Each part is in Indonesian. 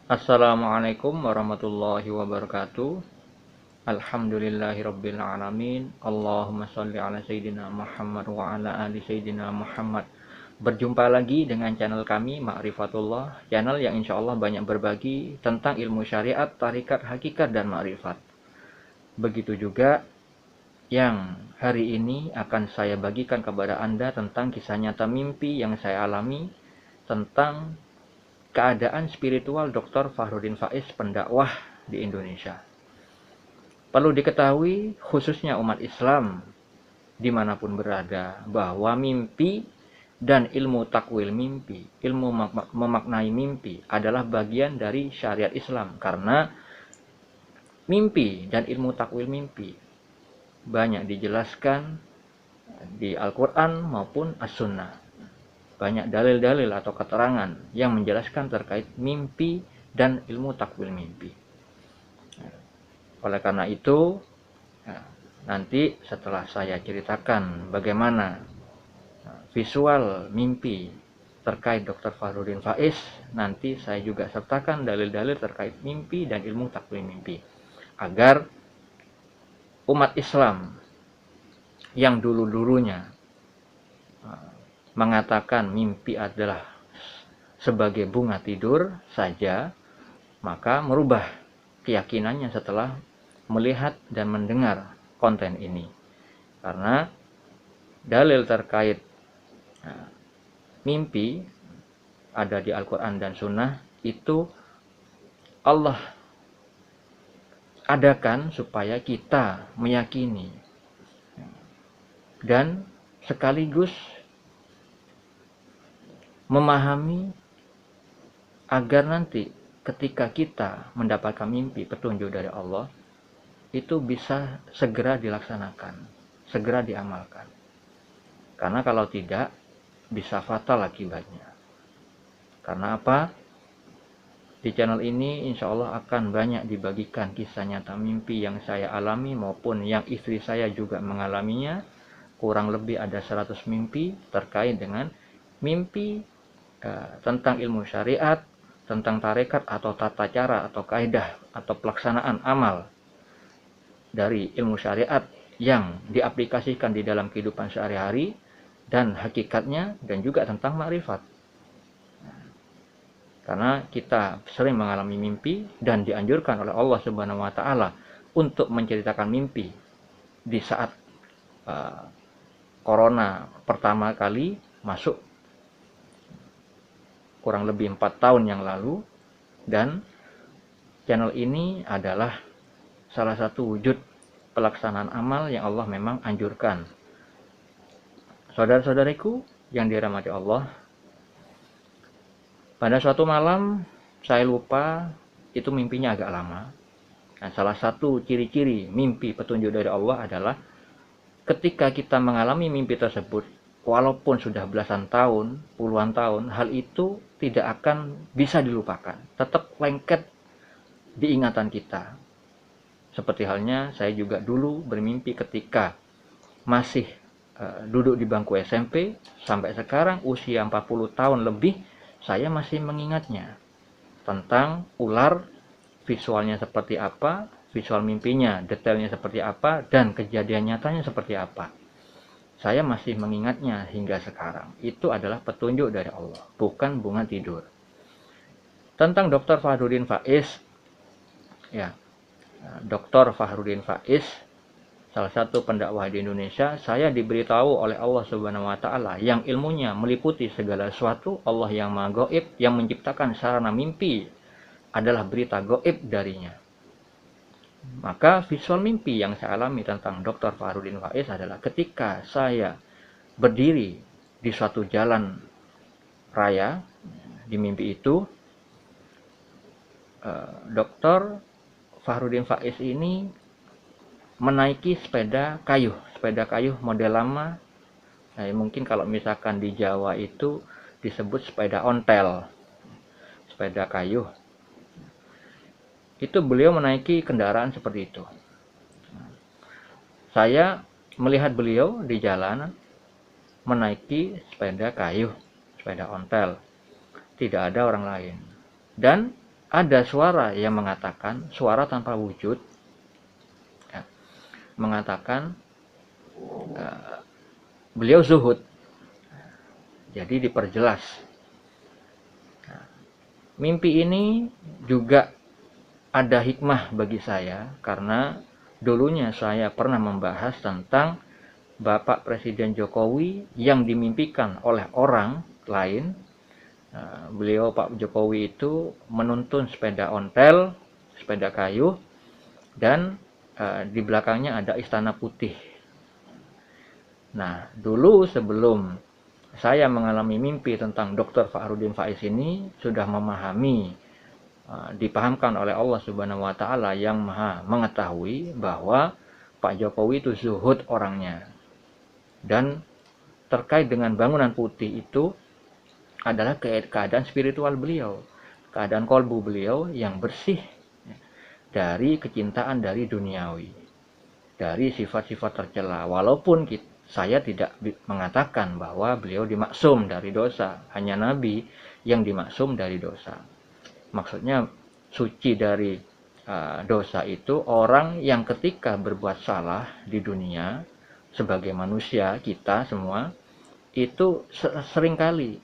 Assalamualaikum warahmatullahi wabarakatuh. Alhamdulillahirabbil alamin. Allahumma shalli ala sayyidina Muhammad wa ala ali sayyidina Muhammad. Berjumpa lagi dengan channel kami Ma'rifatullah, channel yang insyaallah banyak berbagi tentang ilmu syariat, tarikat, hakikat dan ma'rifat. Begitu juga yang hari ini akan saya bagikan kepada Anda tentang kisah nyata mimpi yang saya alami tentang keadaan spiritual Dr. Fahrudin Faiz, pendakwah di Indonesia. Perlu diketahui, khususnya umat Islam dimanapun berada, bahwa mimpi dan ilmu takwil mimpi, ilmu memaknai mimpi adalah bagian dari syariat Islam. Karena mimpi dan ilmu takwil mimpi banyak dijelaskan di Al-Quran maupun As-Sunnah. Banyak dalil-dalil atau keterangan yang menjelaskan terkait mimpi dan ilmu takwil mimpi. Oleh karena itu, nanti setelah saya ceritakan bagaimana visual mimpi terkait Dr. Fahrudin Faiz, nanti saya juga sertakan dalil-dalil terkait mimpi dan ilmu takwil mimpi, agar umat Islam yang dulu-dulunya mengatakan mimpi adalah sebagai bunga tidur saja, maka merubah keyakinannya setelah melihat dan mendengar konten ini. Karena dalil terkait mimpi ada di Al-Quran dan Sunnah itu Allah adakan supaya kita meyakini dan sekaligus memahami agar nanti ketika kita mendapatkan mimpi petunjuk dari Allah, itu bisa segera dilaksanakan, segera diamalkan. Karena kalau tidak, bisa fatal akibatnya. Karena apa? Di channel ini insya Allah akan banyak dibagikan kisah nyata mimpi yang saya alami maupun yang istri saya juga mengalaminya. Kurang lebih ada 100 mimpi terkait dengan mimpi tentang ilmu syariat, tentang tarekat atau tata cara atau kaidah atau pelaksanaan amal dari ilmu syariat yang diaplikasikan di dalam kehidupan sehari-hari dan hakikatnya, dan juga tentang makrifat. Karena kita sering mengalami mimpi dan dianjurkan oleh Allah Subhanahu wa taala untuk menceritakan mimpi di saat corona pertama kali masuk kurang lebih 4 tahun yang lalu, dan channel ini adalah salah satu wujud pelaksanaan amal yang Allah memang anjurkan. Saudara-saudariku yang dirahmati Allah, pada suatu malam saya lupa, itu mimpinya agak lama. Nah, salah satu ciri-ciri mimpi petunjuk dari Allah adalah ketika kita mengalami mimpi tersebut, walaupun sudah belasan tahun, puluhan tahun, hal itu tidak akan bisa dilupakan, tetap lengket di ingatan kita. Seperti halnya saya juga dulu bermimpi ketika masih duduk di bangku SMP, sampai sekarang usia 40 tahun lebih, saya masih mengingatnya tentang ular, visualnya seperti apa, visual mimpinya, detailnya seperti apa, dan kejadian nyatanya seperti apa. Saya masih mengingatnya hingga sekarang. Itu adalah petunjuk dari Allah, bukan bunga tidur. Tentang Dr. Fahrudin Faiz, ya, Dr. Fahrudin Faiz, salah satu pendakwah di Indonesia, saya diberitahu oleh Allah Subhanahu wa taala yang ilmunya meliputi segala sesuatu, Allah yang Maha Gaib, yang menciptakan sarana mimpi adalah berita gaib darinya. Maka visual mimpi yang saya alami tentang Dr. Fahrudin Faiz adalah ketika saya berdiri di suatu jalan raya, di mimpi itu Dr. Fahrudin Faiz ini menaiki sepeda kayu model lama. Nah, mungkin kalau misalkan di Jawa itu disebut sepeda ontel, sepeda kayu. Itu beliau menaiki kendaraan seperti itu. Saya melihat beliau di jalan menaiki sepeda kayu, sepeda ontel. Tidak ada orang lain. Dan ada suara yang mengatakan, suara tanpa wujud, ya, mengatakan beliau zuhud. Jadi diperjelas. Nah, mimpi ini juga ada hikmah bagi saya, karena dulunya saya pernah membahas tentang Bapak Presiden Jokowi yang dimimpikan oleh orang lain. Beliau, Pak Jokowi itu menuntun sepeda ontel, sepeda kayu, dan di belakangnya ada Istana Putih. Nah, dulu sebelum saya mengalami mimpi tentang Dr. Fakhrudin Faiz ini, sudah memahami, dipahamkan oleh Allah Subhanahu wa Ta'ala yang Maha mengetahui bahwa Pak Jokowi itu zuhud orangnya. Dan terkait dengan bangunan putih itu adalah keadaan spiritual beliau, keadaan kolbu beliau yang bersih dari kecintaan dari duniawi, dari sifat-sifat tercela. Walaupun saya tidak mengatakan bahwa beliau dimaksum dari dosa, hanya Nabi yang dimaksum dari dosa. Maksudnya suci dari dosa itu orang yang ketika berbuat salah di dunia, sebagai manusia kita semua itu seringkali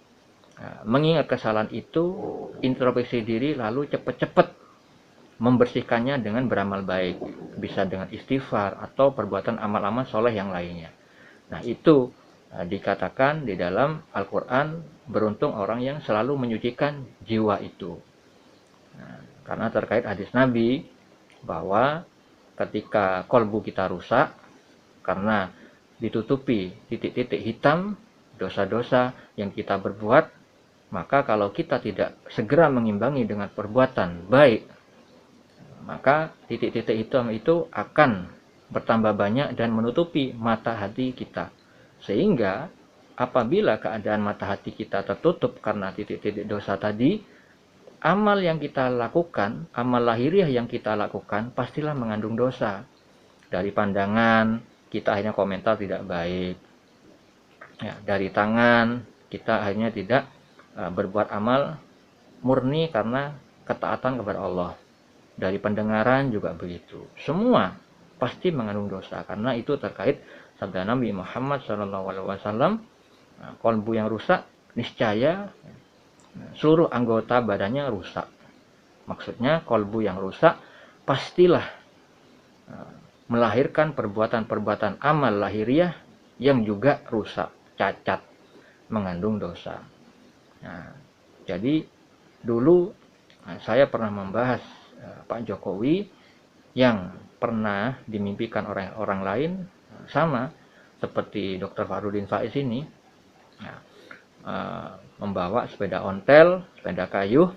mengingat kesalahan itu, introspeksi diri, lalu cepat-cepat membersihkannya dengan beramal baik, bisa dengan istighfar atau perbuatan amal-amal soleh yang lainnya. Nah, itu dikatakan di dalam Al-Quran, beruntung orang yang selalu menyucikan jiwa itu. Nah, karena terkait hadis Nabi bahwa ketika kolbu kita rusak karena ditutupi titik-titik hitam dosa-dosa yang kita berbuat, maka kalau kita tidak segera mengimbangi dengan perbuatan baik, maka titik-titik hitam itu akan bertambah banyak dan menutupi mata hati kita. Sehingga apabila keadaan mata hati kita tertutup karena titik-titik dosa tadi, amal yang kita lakukan, amal lahiriah yang kita lakukan pastilah mengandung dosa. Dari pandangan kita akhirnya komentar tidak baik, ya, dari tangan kita akhirnya tidak berbuat amal murni karena ketaatan kepada Allah. Dari pendengaran juga begitu. Semua pasti mengandung dosa, karena itu terkait sabda Nabi Muhammad SAW, kolbu yang rusak niscaya seluruh anggota badannya rusak. Maksudnya kolbu yang rusak pastilah melahirkan perbuatan-perbuatan amal lahiriah yang juga rusak, cacat, mengandung dosa. Nah, jadi dulu saya pernah membahas Pak Jokowi yang pernah dimimpikan oleh orang lain, sama seperti Dr. Fakhrudin Faiz ini, membawa sepeda ontel, sepeda kayu,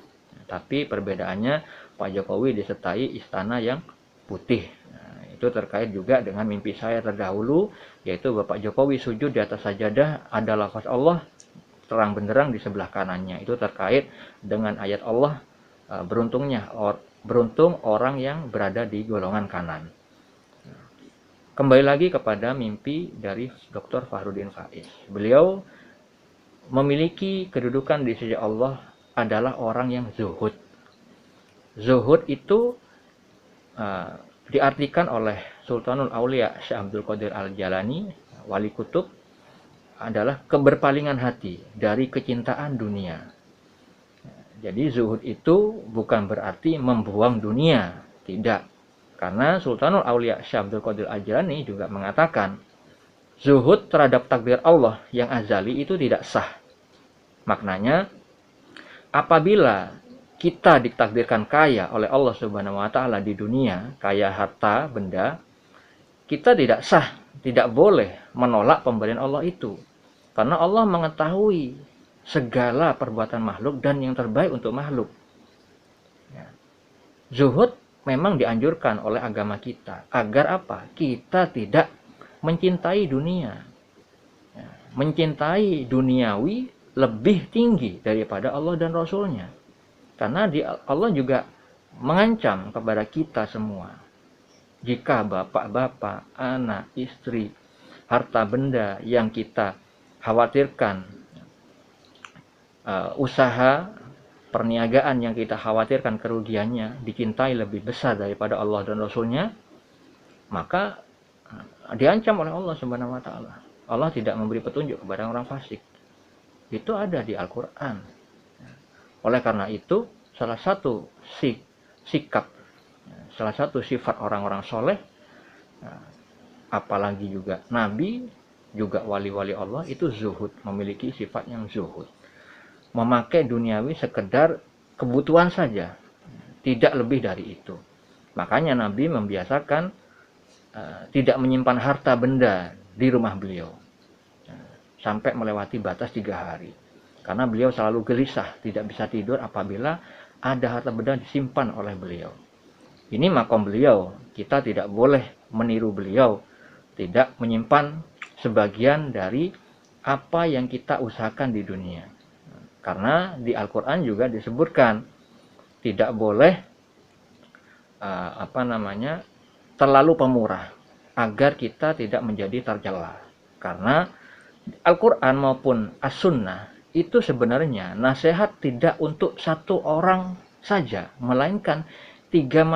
tapi perbedaannya Pak Jokowi disertai istana yang putih. Itu terkait juga dengan mimpi saya terdahulu, yaitu Bapak Jokowi sujud di atas sajadah, ada lafaz Allah terang benderang di sebelah kanannya. Itu terkait dengan ayat Allah, beruntung orang yang berada di golongan kanan. Kembali lagi kepada mimpi dari Dr. Fakhrudin Faiz. Beliau memiliki kedudukan di sisi Allah adalah orang yang zuhud. Zuhud itu diartikan oleh Sultanul Aulia Syekh Abdul Qadir Al-Jalani, wali kutub, adalah keberpalingan hati dari kecintaan dunia. Jadi zuhud itu bukan berarti membuang dunia, tidak. Karena Sultanul Aulia Syekh Abdul Qadir Al-Jalani juga mengatakan, zuhud terhadap takdir Allah yang azali itu tidak sah. Maknanya, apabila kita ditakdirkan kaya oleh Allah Subhanahu wa Ta'ala di dunia, kaya harta, benda, kita tidak sah, tidak boleh menolak pemberian Allah itu. Karena Allah mengetahui segala perbuatan makhluk dan yang terbaik untuk makhluk. Ya. Zuhud memang dianjurkan oleh agama kita. Agar apa? Kita tidak mencintai dunia. Ya. Mencintai duniawi lebih tinggi daripada Allah dan Rasulnya. Karena Allah juga mengancam kepada kita semua. Jika bapak-bapak, anak, istri, harta benda yang kita khawatirkan, usaha perniagaan yang kita khawatirkan kerugiannya dicintai lebih besar daripada Allah dan Rasulnya, maka diancam oleh Allah Subhanahu wa taala. Allah tidak memberi petunjuk kepada orang fasik. Itu ada di Al-Qur'an. Oleh karena itu, salah satu sikap, salah satu sifat orang-orang soleh, apalagi juga nabi, juga wali-wali Allah, itu zuhud, memiliki sifat yang zuhud. Memakai duniawi sekedar kebutuhan saja, tidak lebih dari itu. Makanya Nabi membiasakan tidak menyimpan harta benda di rumah beliau sampai melewati batas 3 hari. Karena beliau selalu gelisah, tidak bisa tidur apabila ada harta benda disimpan oleh beliau. Ini makom beliau, kita tidak boleh meniru beliau, tidak menyimpan sebagian dari apa yang kita usahakan di dunia. Karena di Al-Quran juga disebutkan tidak boleh terlalu pemurah agar kita tidak menjadi tercela. Karena Al-Quran maupun As-Sunnah itu sebenarnya nasihat tidak untuk satu orang saja, melainkan 3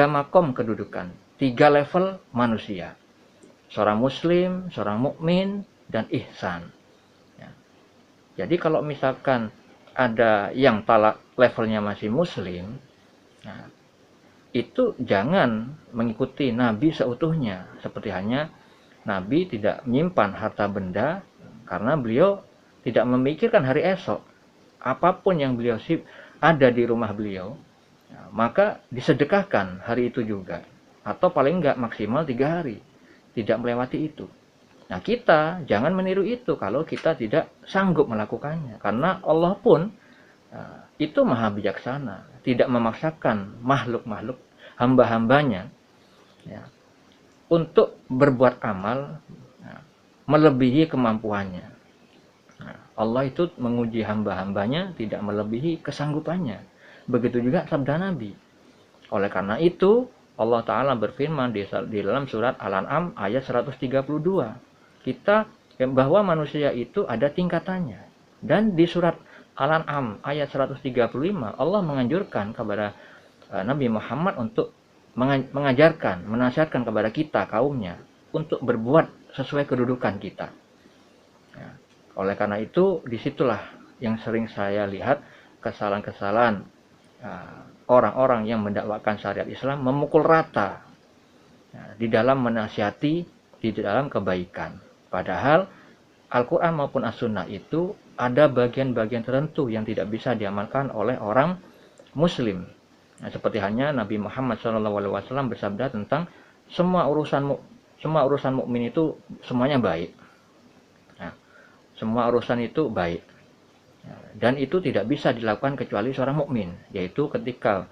makom kedudukan, 3 level manusia. Seorang muslim, seorang mukmin, dan ihsan. Jadi kalau misalkan ada yang levelnya masih muslim, itu jangan mengikuti Nabi seutuhnya. Seperti hanya Nabi tidak menyimpan harta benda karena beliau tidak memikirkan hari esok. Apapun yang beliau ada di rumah beliau, maka disedekahkan hari itu juga. Atau paling enggak maksimal 3 hari. Tidak melewati itu. Nah, kita jangan meniru itu kalau kita tidak sanggup melakukannya. Karena Allah pun itu maha bijaksana. Tidak memaksakan makhluk-makhluk, hamba-hambanya untuk berbuat amal melebihi kemampuannya. Allah itu menguji hamba-hambanya tidak melebihi kesanggupannya. Begitu juga sabda Nabi. Oleh karena itu, Allah Ta'ala berfirman di dalam surat Al-An'am ayat 132. Bahwa manusia itu ada tingkatannya. Dan di surat Al-An'am ayat 135, Allah menganjurkan kepada Nabi Muhammad untuk mengajarkan, menasihatkan kepada kita, kaumnya, untuk berbuat sesuai kedudukan kita. Oleh karena itu, disitulah yang sering saya lihat kesalahan-kesalahan orang-orang yang mendakwakan syariat Islam memukul rata di dalam menasihati, di dalam kebaikan. Padahal Al-Quran maupun As-Sunnah itu ada bagian-bagian tertentu yang tidak bisa diamalkan oleh orang Muslim. Nah, seperti hanya Nabi Muhammad SAW bersabda tentang semua urusan mukmin itu semuanya baik. Nah, semua urusan itu baik. Dan itu tidak bisa dilakukan kecuali seorang mukmin, yaitu ketika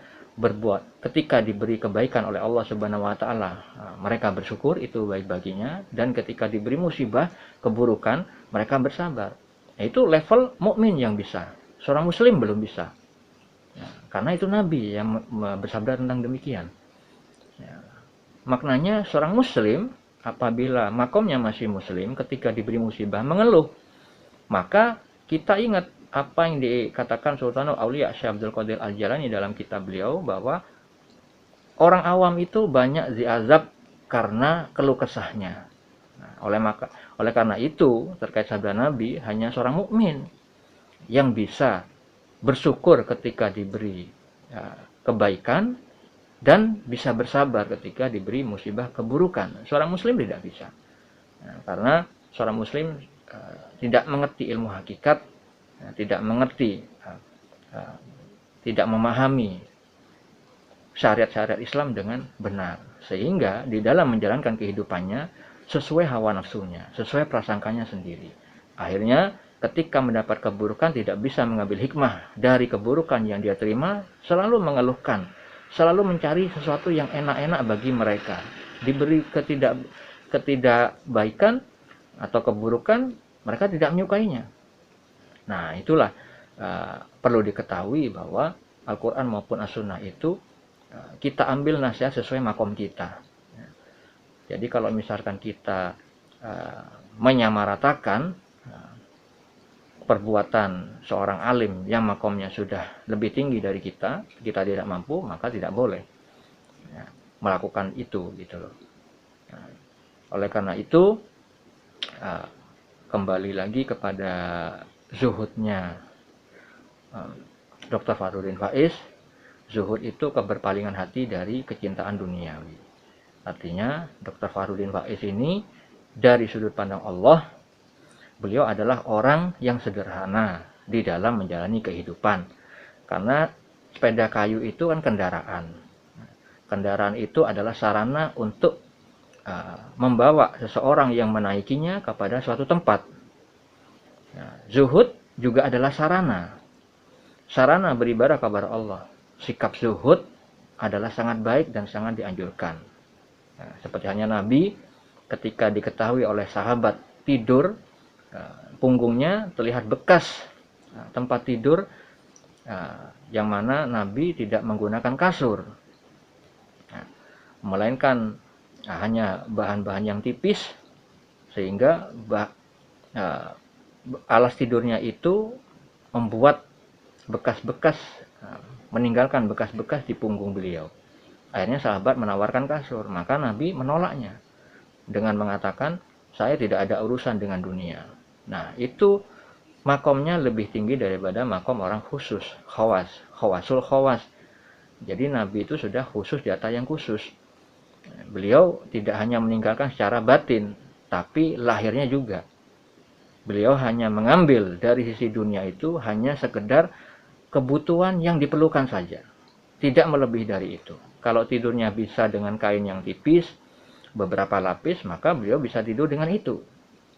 diberi kebaikan oleh Allah Subhanahu wa taala, mereka bersyukur, itu baik baginya, dan ketika diberi musibah, keburukan, mereka bersabar. Itu level mukmin yang bisa. Seorang muslim belum bisa. Karena itu Nabi yang bersabda tentang demikian. Maknanya seorang muslim apabila makomnya masih muslim, ketika diberi musibah mengeluh, maka kita ingat apa yang dikatakan Sultanul Aulia Syekh Abdul Qadir Al-Jilani dalam kitab beliau, bahwa orang awam itu banyak diazab karena keluh kesahnya. Oleh karena itu, terkait sabda Nabi, hanya seorang mukmin yang bisa bersyukur ketika diberi kebaikan dan bisa bersabar ketika diberi musibah keburukan. Seorang muslim tidak bisa. Karena seorang muslim tidak mengerti ilmu hakikat, tidak mengerti, tidak memahami syariat-syariat Islam dengan benar, sehingga di dalam menjalankan kehidupannya sesuai hawa nafsunya, sesuai prasangkanya sendiri. Akhirnya ketika mendapat keburukan tidak bisa mengambil hikmah dari keburukan yang dia terima, selalu mengeluhkan, selalu mencari sesuatu yang enak-enak bagi mereka. Diberi ketidakbaikan atau keburukan, mereka tidak menyukainya. Nah, itulah perlu diketahui bahwa Al-Quran maupun As-Sunnah itu kita ambil nasihat sesuai makom kita. Jadi kalau misalkan kita menyamaratakan perbuatan seorang alim yang makomnya sudah lebih tinggi dari kita tidak mampu, maka tidak boleh ya, melakukan itu gitu loh. Nah, oleh karena itu kembali lagi kepada zuhudnya Dr. Fahrudin Faiz. Zuhud itu keberpalingan hati dari kecintaan duniawi. Artinya Dr. Fahrudin Faiz ini dari sudut pandang Allah, beliau adalah orang yang sederhana di dalam menjalani kehidupan. Karena sepeda kayu itu kan kendaraan. Kendaraan itu adalah sarana untuk membawa seseorang yang menaikinya kepada suatu tempat. Nah, zuhud juga adalah sarana. Sarana beribadah kepada Allah. Sikap zuhud adalah sangat baik dan sangat dianjurkan. Nah, seperti halnya Nabi ketika diketahui oleh sahabat tidur, punggungnya terlihat bekas tempat tidur, yang mana Nabi tidak menggunakan kasur, melainkan hanya bahan-bahan yang tipis, sehingga alas tidurnya itu membuat bekas-bekas, meninggalkan bekas-bekas di punggung beliau. Akhirnya sahabat menawarkan kasur, maka Nabi menolaknya dengan mengatakan, saya tidak ada urusan dengan dunia. Nah, itu makomnya lebih tinggi daripada makom orang khusus, khawasul khawas. Jadi Nabi itu sudah khusus di atas yang khusus. Beliau tidak hanya meninggalkan secara batin, tapi lahirnya juga. Beliau hanya mengambil dari sisi dunia itu hanya sekedar kebutuhan yang diperlukan saja, tidak melebihi dari itu. Kalau tidurnya bisa dengan kain yang tipis, beberapa lapis, maka beliau bisa tidur dengan itu,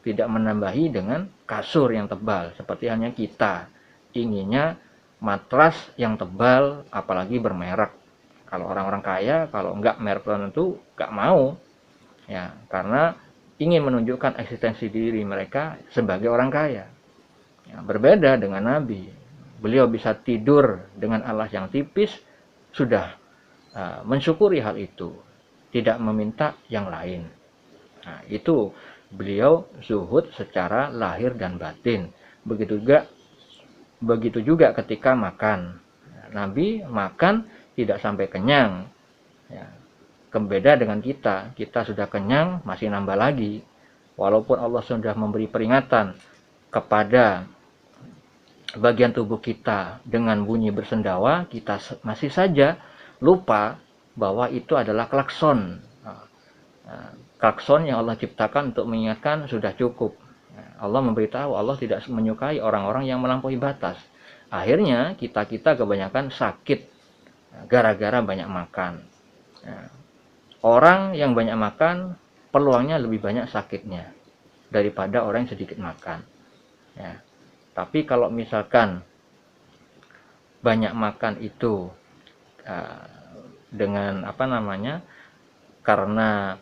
tidak menambahi dengan kasur yang tebal, seperti halnya kita inginnya matras yang tebal, apalagi bermerek. Kalau orang-orang kaya, kalau enggak merek tertentu, enggak mau, ya, karena ingin menunjukkan eksistensi diri mereka sebagai orang kaya. Ya, berbeda dengan Nabi. Beliau bisa tidur dengan alas yang tipis, sudah mensyukuri hal itu, tidak meminta yang lain. Nah, itu beliau zuhud secara lahir dan batin. Begitu juga ketika makan. Nabi makan tidak sampai kenyang. Ya, beda dengan kita sudah kenyang masih nambah lagi. Walaupun Allah sudah memberi peringatan kepada bagian tubuh kita dengan bunyi bersendawa, kita masih saja lupa bahwa itu adalah klakson. Klakson yang Allah ciptakan untuk mengingatkan sudah cukup. Allah memberitahu Allah tidak menyukai orang-orang yang melampaui batas. Akhirnya kita kebanyakan sakit gara-gara banyak makan. Orang yang banyak makan peluangnya lebih banyak sakitnya daripada orang yang sedikit makan. Ya. Tapi kalau misalkan banyak makan itu dengan karena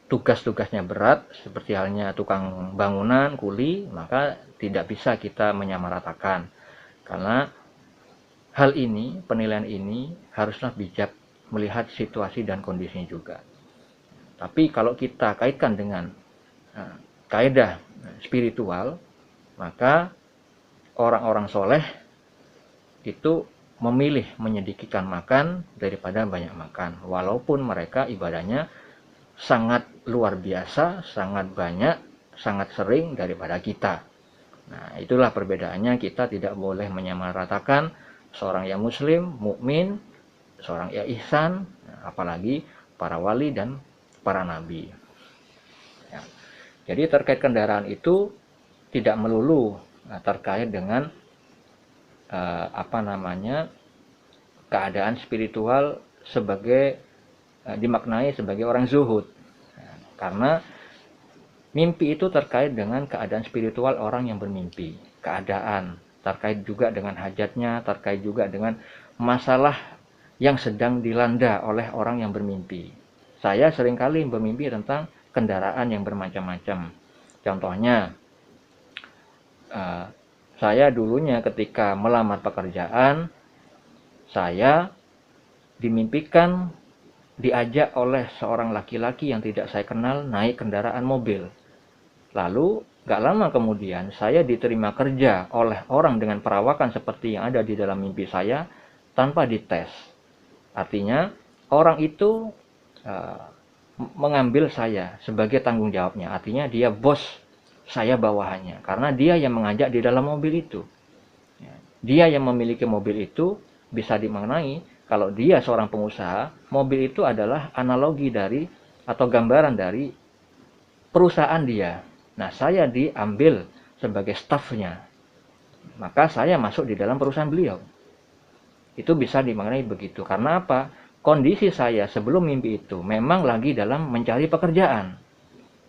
tugas-tugasnya berat, seperti halnya tukang bangunan, kuli, maka tidak bisa kita menyamaratakan. Karena hal ini, penilaian ini haruslah bijak melihat situasi dan kondisinya juga. Tapi kalau kita kaitkan dengan kaidah spiritual, maka orang-orang soleh itu memilih menyedikitkan makan daripada banyak makan, walaupun mereka ibadahnya sangat luar biasa, sangat banyak, sangat sering daripada kita. Nah, itulah perbedaannya. Kita tidak boleh menyamaratakan seorang yang muslim, mukmin, seorang yang ihsan, apalagi para wali dan para nabi. Ya. Jadi terkait kendaraan itu tidak melulu terkait dengan keadaan spiritual sebagai dimaknai sebagai orang zuhud, karena mimpi itu terkait dengan keadaan spiritual orang yang bermimpi, keadaan terkait juga dengan hajatnya, terkait juga dengan masalah yang sedang dilanda oleh orang yang bermimpi. Saya seringkali bermimpi tentang kendaraan yang bermacam-macam. Contohnya, saya dulunya ketika melamar pekerjaan, saya dimimpikan diajak oleh seorang laki-laki yang tidak saya kenal naik kendaraan mobil. Lalu Gak lama kemudian saya diterima kerja oleh orang dengan perawakan seperti yang ada di dalam mimpi saya tanpa dites. Artinya orang itu mengambil saya sebagai tanggung jawabnya. Artinya dia bos, saya bawahannya. Karena dia yang mengajak di dalam mobil itu. Dia yang memiliki mobil itu bisa dimaknai kalau dia seorang pengusaha, mobil itu adalah analogi dari atau gambaran dari perusahaan dia. Nah, saya diambil sebagai stafnya. Maka saya masuk di dalam perusahaan beliau. Itu bisa dimaknai begitu. Karena apa? Kondisi saya sebelum mimpi itu memang lagi dalam mencari pekerjaan.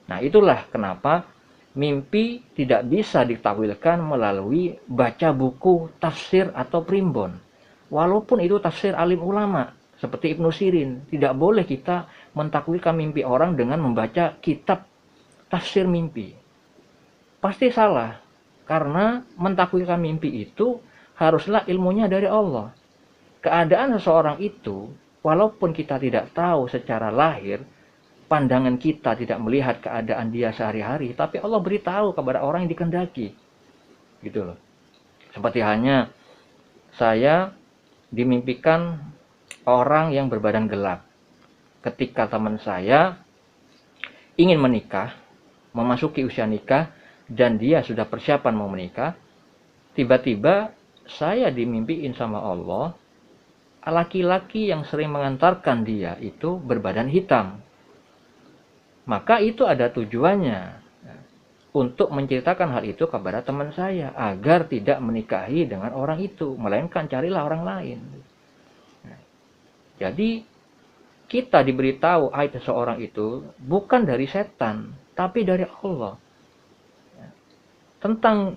Nah, itulah kenapa mimpi tidak bisa ditakwilkan melalui baca buku, tafsir, atau primbon. Walaupun itu tafsir alim ulama, seperti Ibnu Sirin. Tidak boleh kita mentakwilkan mimpi orang dengan membaca kitab tafsir mimpi. Pasti salah, karena mentakwilkan mimpi itu haruslah ilmunya dari Allah. Keadaan seseorang itu, walaupun kita tidak tahu secara lahir, pandangan kita tidak melihat keadaan dia sehari-hari, tapi Allah beritahu kepada orang yang dikehendaki. Gitu loh. Seperti halnya saya dimimpikan orang yang berbadan gelap. Ketika teman saya ingin menikah, memasuki usia nikah, dan dia sudah persiapan mau menikah, tiba-tiba saya dimimpiin sama Allah, laki-laki yang sering mengantarkan dia itu berbadan hitam. Maka itu ada tujuannya, untuk menceritakan hal itu kepada teman saya, agar tidak menikahi dengan orang itu, melainkan carilah orang lain. Jadi kita diberitahu aib seseorang itu bukan dari setan, tapi dari Allah. Tentang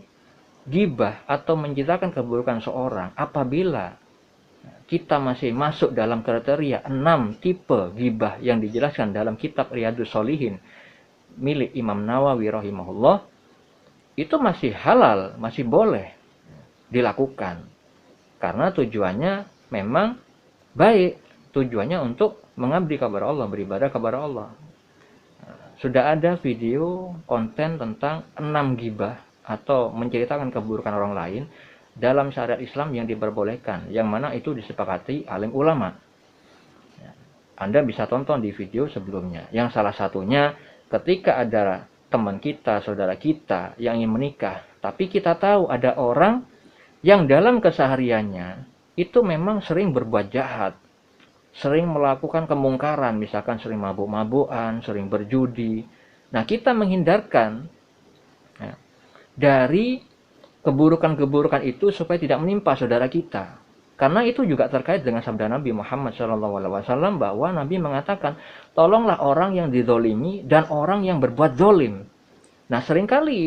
gibah atau menceritakan keburukan seorang, apabila kita masih masuk dalam kriteria 6 tipe gibah yang dijelaskan dalam kitab Riyadhus Shalihin milik Imam Nawawi rahimahullah, itu masih halal, masih boleh dilakukan. Karena tujuannya memang baik, tujuannya untuk mengabdi kepada Allah, beribadah kepada Allah. Sudah ada video konten tentang 6 gibah atau menceritakan keburukan orang lain dalam syariat Islam yang diperbolehkan, yang mana itu disepakati alim ulama. Anda bisa tonton di video sebelumnya. Yang salah satunya ketika ada teman kita, saudara kita yang ingin menikah, tapi kita tahu ada orang yang dalam kesehariannya itu memang sering berbuat jahat, sering melakukan kemungkaran, misalkan sering mabuk-mabukan, sering berjudi. Nah, kita menghindarkan dari keburukan-keburukan itu supaya tidak menimpa saudara kita. Karena itu juga terkait dengan sabda Nabi Muhammad SAW, bahwa Nabi mengatakan, tolonglah orang yang dizolimi dan orang yang berbuat zolim. Nah, seringkali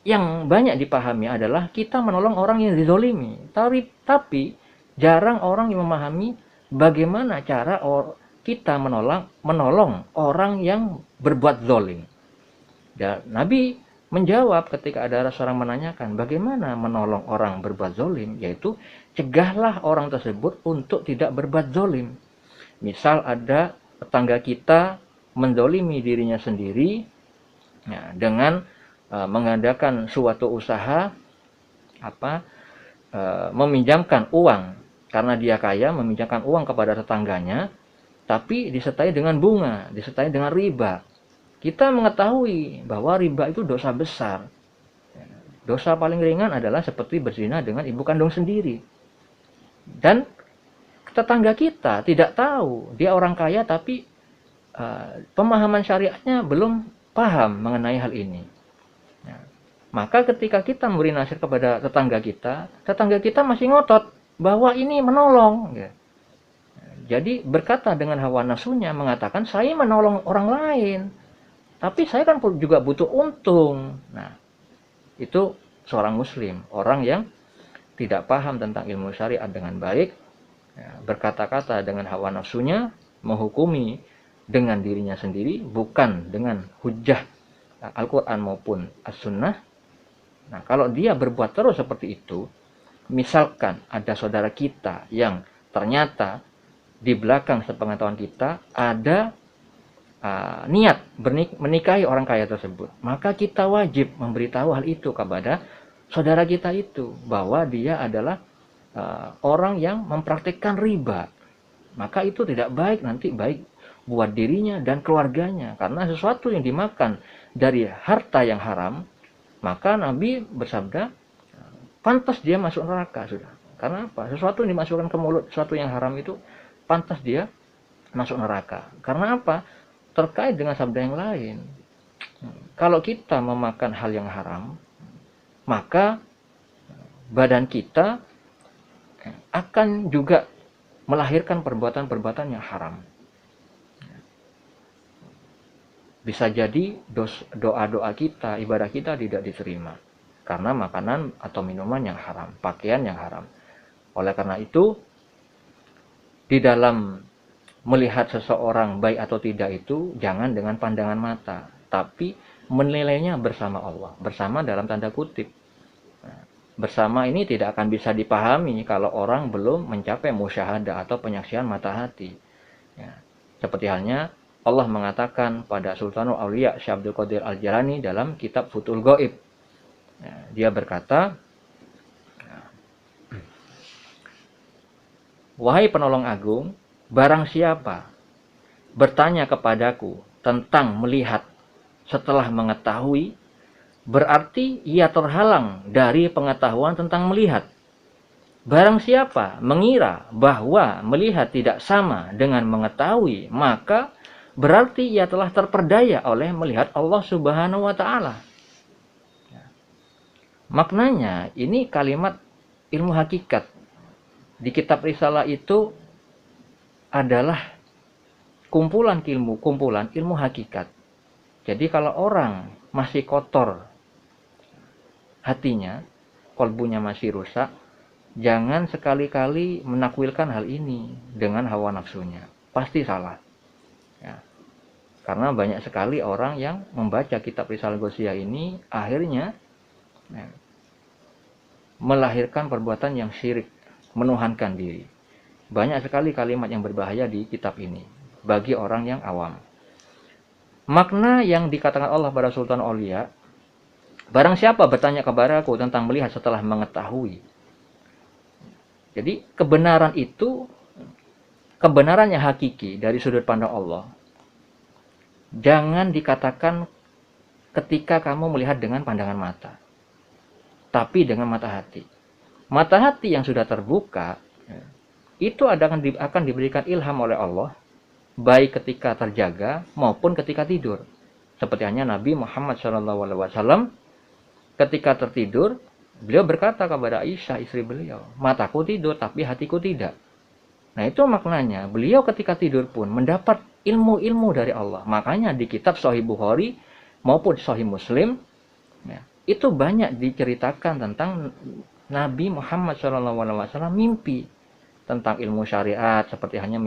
yang banyak dipahami adalah kita menolong orang yang dizolimi. Tapi jarang orang yang memahami bagaimana cara kita menolong orang yang berbuat zolim. Dan Nabi menjawab ketika ada seorang menanyakan bagaimana menolong orang berbuat zolim, yaitu cegahlah orang tersebut untuk tidak berbuat zolim. Misal ada tetangga kita menzolimi dirinya sendiri dengan mengadakan suatu usaha meminjamkan uang, karena dia kaya, meminjamkan uang kepada tetangganya, tapi disertai dengan bunga, disertai dengan riba. Kita mengetahui bahwa riba itu dosa besar. Dosa paling ringan adalah seperti berzina dengan ibu kandung sendiri. Dan tetangga kita tidak tahu, dia orang kaya tapi pemahaman syariatnya belum paham mengenai hal ini. Maka ketika kita memberi nasihat kepada tetangga kita masih ngotot bahwa ini menolong. Jadi berkata dengan hawa nafsunya, mengatakan saya menolong orang lain, tapi saya kan juga butuh untung. Nah, itu seorang muslim, orang yang tidak paham tentang ilmu syariat dengan baik, berkata-kata dengan hawa nafsunya, menghukumi dengan dirinya sendiri, bukan dengan hujjah Al-Quran maupun As-Sunnah. Nah, kalau dia berbuat terus seperti itu, misalkan ada saudara kita yang ternyata di belakang sepengetahuan kita ada niat menikahi orang kaya tersebut, maka kita wajib memberitahu hal itu kepada saudara kita itu, bahwa dia adalah orang yang mempraktikkan riba. Maka itu tidak baik, nanti baik buat dirinya dan keluarganya, karena sesuatu yang dimakan dari harta yang haram, maka Nabi bersabda pantas dia masuk neraka sudah. Karena apa? Sesuatu yang dimasukkan ke mulut, sesuatu yang haram itu pantas dia masuk neraka. Karena apa? Terkait dengan sabda yang lain. Kalau kita memakan hal yang haram, maka badan kita akan juga melahirkan perbuatan-perbuatan yang haram. Bisa jadi doa-doa kita, ibadah kita tidak diterima karena makanan atau minuman yang haram, pakaian yang haram. Oleh karena itu, di dalam melihat seseorang baik atau tidak itu jangan dengan pandangan mata, tapi menilainya bersama Allah. Bersama dalam tanda kutip. Bersama ini tidak akan bisa dipahami kalau orang belum mencapai musyahadah atau penyaksian mata hati. Ya. Seperti halnya Allah mengatakan pada Sultanul Aulia Syekh Abdul Qadir Al-Jilani dalam kitab Futhul Ghaib. Ya, dia berkata, wahai penolong agung, barang siapa bertanya kepadaku tentang melihat setelah mengetahui, berarti ia terhalang dari pengetahuan tentang melihat. Barang siapa mengira bahwa melihat tidak sama dengan mengetahui, maka berarti ia telah terperdaya oleh melihat Allah Subhanahu wa Ta'ala. Maknanya, ini kalimat ilmu hakikat. Di kitab Risalah itu adalah kumpulan ilmu hakikat. Jadi kalau orang masih kotor hatinya, kolbunya masih rusak, jangan sekali-kali menakwilkan hal ini dengan hawa nafsunya. Pasti salah. Ya. Karena banyak sekali orang yang membaca kitab Risalah Ghossiyah ini akhirnya melahirkan perbuatan yang syirik, menuhankan diri. Banyak sekali kalimat yang berbahaya di kitab ini bagi orang yang awam. Makna yang dikatakan Allah pada Sultan Aulia, barang siapa bertanya kepadaku tentang melihat setelah mengetahui. Jadi kebenaran itu, kebenarannya hakiki dari sudut pandang Allah. Jangan dikatakan ketika kamu melihat dengan pandangan mata, tapi dengan mata hati. Mata hati yang sudah terbuka, itu akan diberikan ilham oleh Allah, baik ketika terjaga maupun ketika tidur. Seperti hanya Nabi Muhammad SAW ketika tertidur, beliau berkata kepada Aisyah, istri beliau, mataku tidur tapi hatiku tidak. Nah itu maknanya, beliau ketika tidur pun mendapat ilmu-ilmu dari Allah. Makanya di kitab Sahih Bukhari maupun Sahih Muslim, ya, itu banyak diceritakan tentang Nabi Muhammad SAW mimpi tentang ilmu syariat, seperti hanya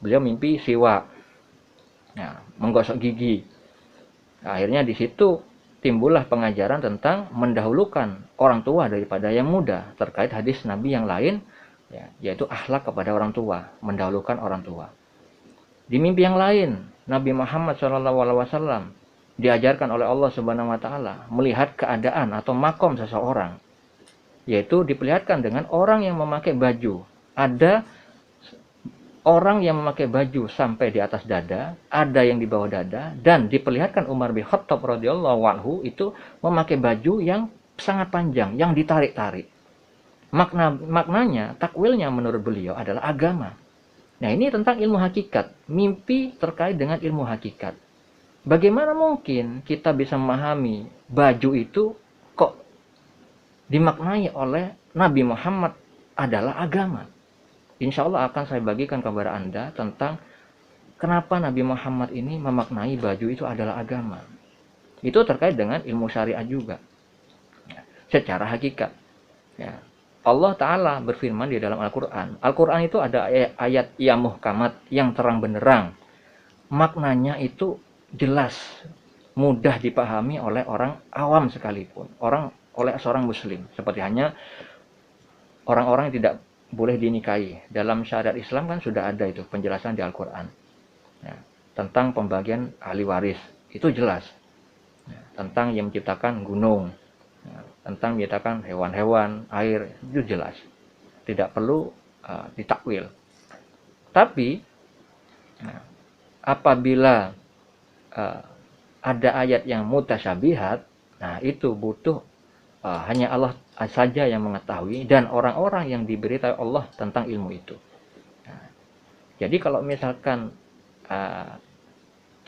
beliau mimpi siwak, ya, menggosok gigi. Akhirnya di situ timbullah pengajaran tentang mendahulukan orang tua daripada yang muda, terkait hadis Nabi yang lain, ya, yaitu akhlak kepada orang tua, mendahulukan orang tua. Di mimpi yang lain, Nabi Muhammad SAW diajarkan oleh Allah Subhanahu wa Ta'ala melihat keadaan atau makom seseorang, yaitu diperlihatkan dengan orang yang memakai baju. Ada orang yang memakai baju sampai di atas dada, ada yang di bawah dada, dan diperlihatkan Umar bin Khattab radhiyallahu anhu itu memakai baju yang sangat panjang, yang ditarik-tarik. Maknanya, takwilnya menurut beliau adalah agama. Nah ini tentang ilmu hakikat, mimpi terkait dengan ilmu hakikat. Bagaimana mungkin kita bisa memahami baju itu kok dimaknai oleh Nabi Muhammad adalah agama? Insya Allah akan saya bagikan kepada Anda tentang kenapa Nabi Muhammad ini memaknai baju itu adalah agama. Itu terkait dengan ilmu syariat juga. Ya, secara hakikat. Ya. Allah Ta'ala berfirman di dalam Al-Quran. Al-Quran itu ada ayat yang muhkamat, yang terang benderang. Maknanya itu jelas, mudah dipahami oleh orang awam sekalipun. Oleh seorang muslim. Seperti hanya orang-orang yang tidak boleh dinikahi. Dalam syariat Islam kan sudah ada itu penjelasan di Al-Quran. Ya. tentang pembagian ahli waris, itu jelas. Tentang yang menciptakan gunung, tentang menciptakan hewan-hewan, air, itu jelas. Tidak perlu ditakwil. Tapi apabila ada ayat yang mutasyabihat, nah itu butuh hanya Allah saja yang mengetahui dan orang-orang yang diberitahu Allah tentang ilmu itu. Nah, jadi kalau misalkan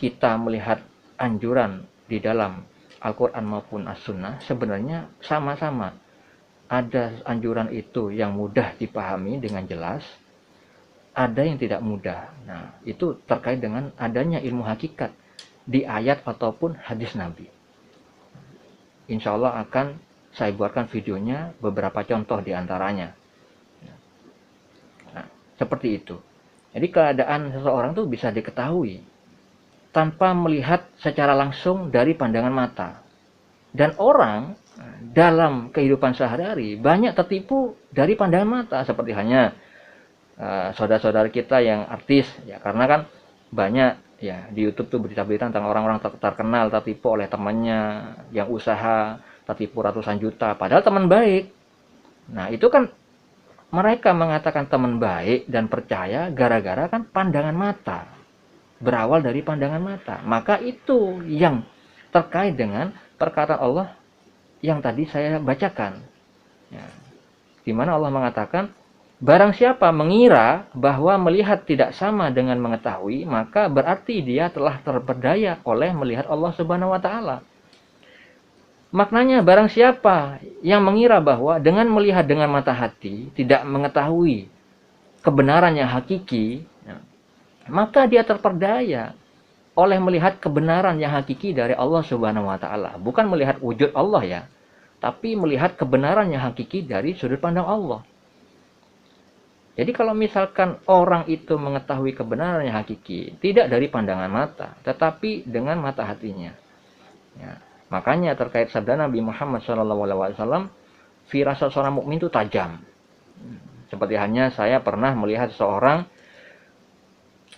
kita melihat anjuran di dalam Al-Quran maupun As-Sunnah, sebenarnya sama-sama. Ada anjuran itu yang mudah dipahami dengan jelas, ada yang tidak mudah. Nah, itu terkait dengan adanya ilmu hakikat di ayat ataupun hadis Nabi. Insya Allah akan saya buatkan videonya, beberapa contoh diantaranya. Nah, seperti itu. Jadi keadaan seseorang itu bisa diketahui tanpa melihat secara langsung dari pandangan mata. Dan orang dalam kehidupan sehari-hari banyak tertipu dari pandangan mata, seperti hanya saudara-saudara kita yang artis, ya, karena kan banyak ya di YouTube tuh berita-berita tentang orang-orang terkenal tertipu oleh temannya yang usaha, tertipu ratusan juta, padahal teman baik. Nah, itu kan mereka mengatakan teman baik dan percaya gara-gara kan pandangan mata. Berawal dari pandangan mata. Maka itu yang terkait dengan perkataan Allah yang tadi saya bacakan. Ya. Di mana Allah mengatakan, barang siapa mengira bahwa melihat tidak sama dengan mengetahui, maka berarti dia telah terperdaya oleh melihat Allah Subhanahu wa taala. Maknanya barang siapa yang mengira bahwa dengan melihat dengan mata hati tidak mengetahui kebenaran yang hakiki, maka dia terperdaya oleh melihat kebenaran yang hakiki dari Allah Subhanahu wa taala. Bukan melihat wujud Allah ya, tapi melihat kebenaran yang hakiki dari sudut pandang Allah. Jadi kalau misalkan orang itu mengetahui kebenaran yang hakiki, tidak dari pandangan mata, tetapi dengan mata hatinya. Ya. Makanya terkait sabda Nabi Muhammad SAW, firasat seorang mukmin itu tajam. Seperti hanya saya pernah melihat seorang,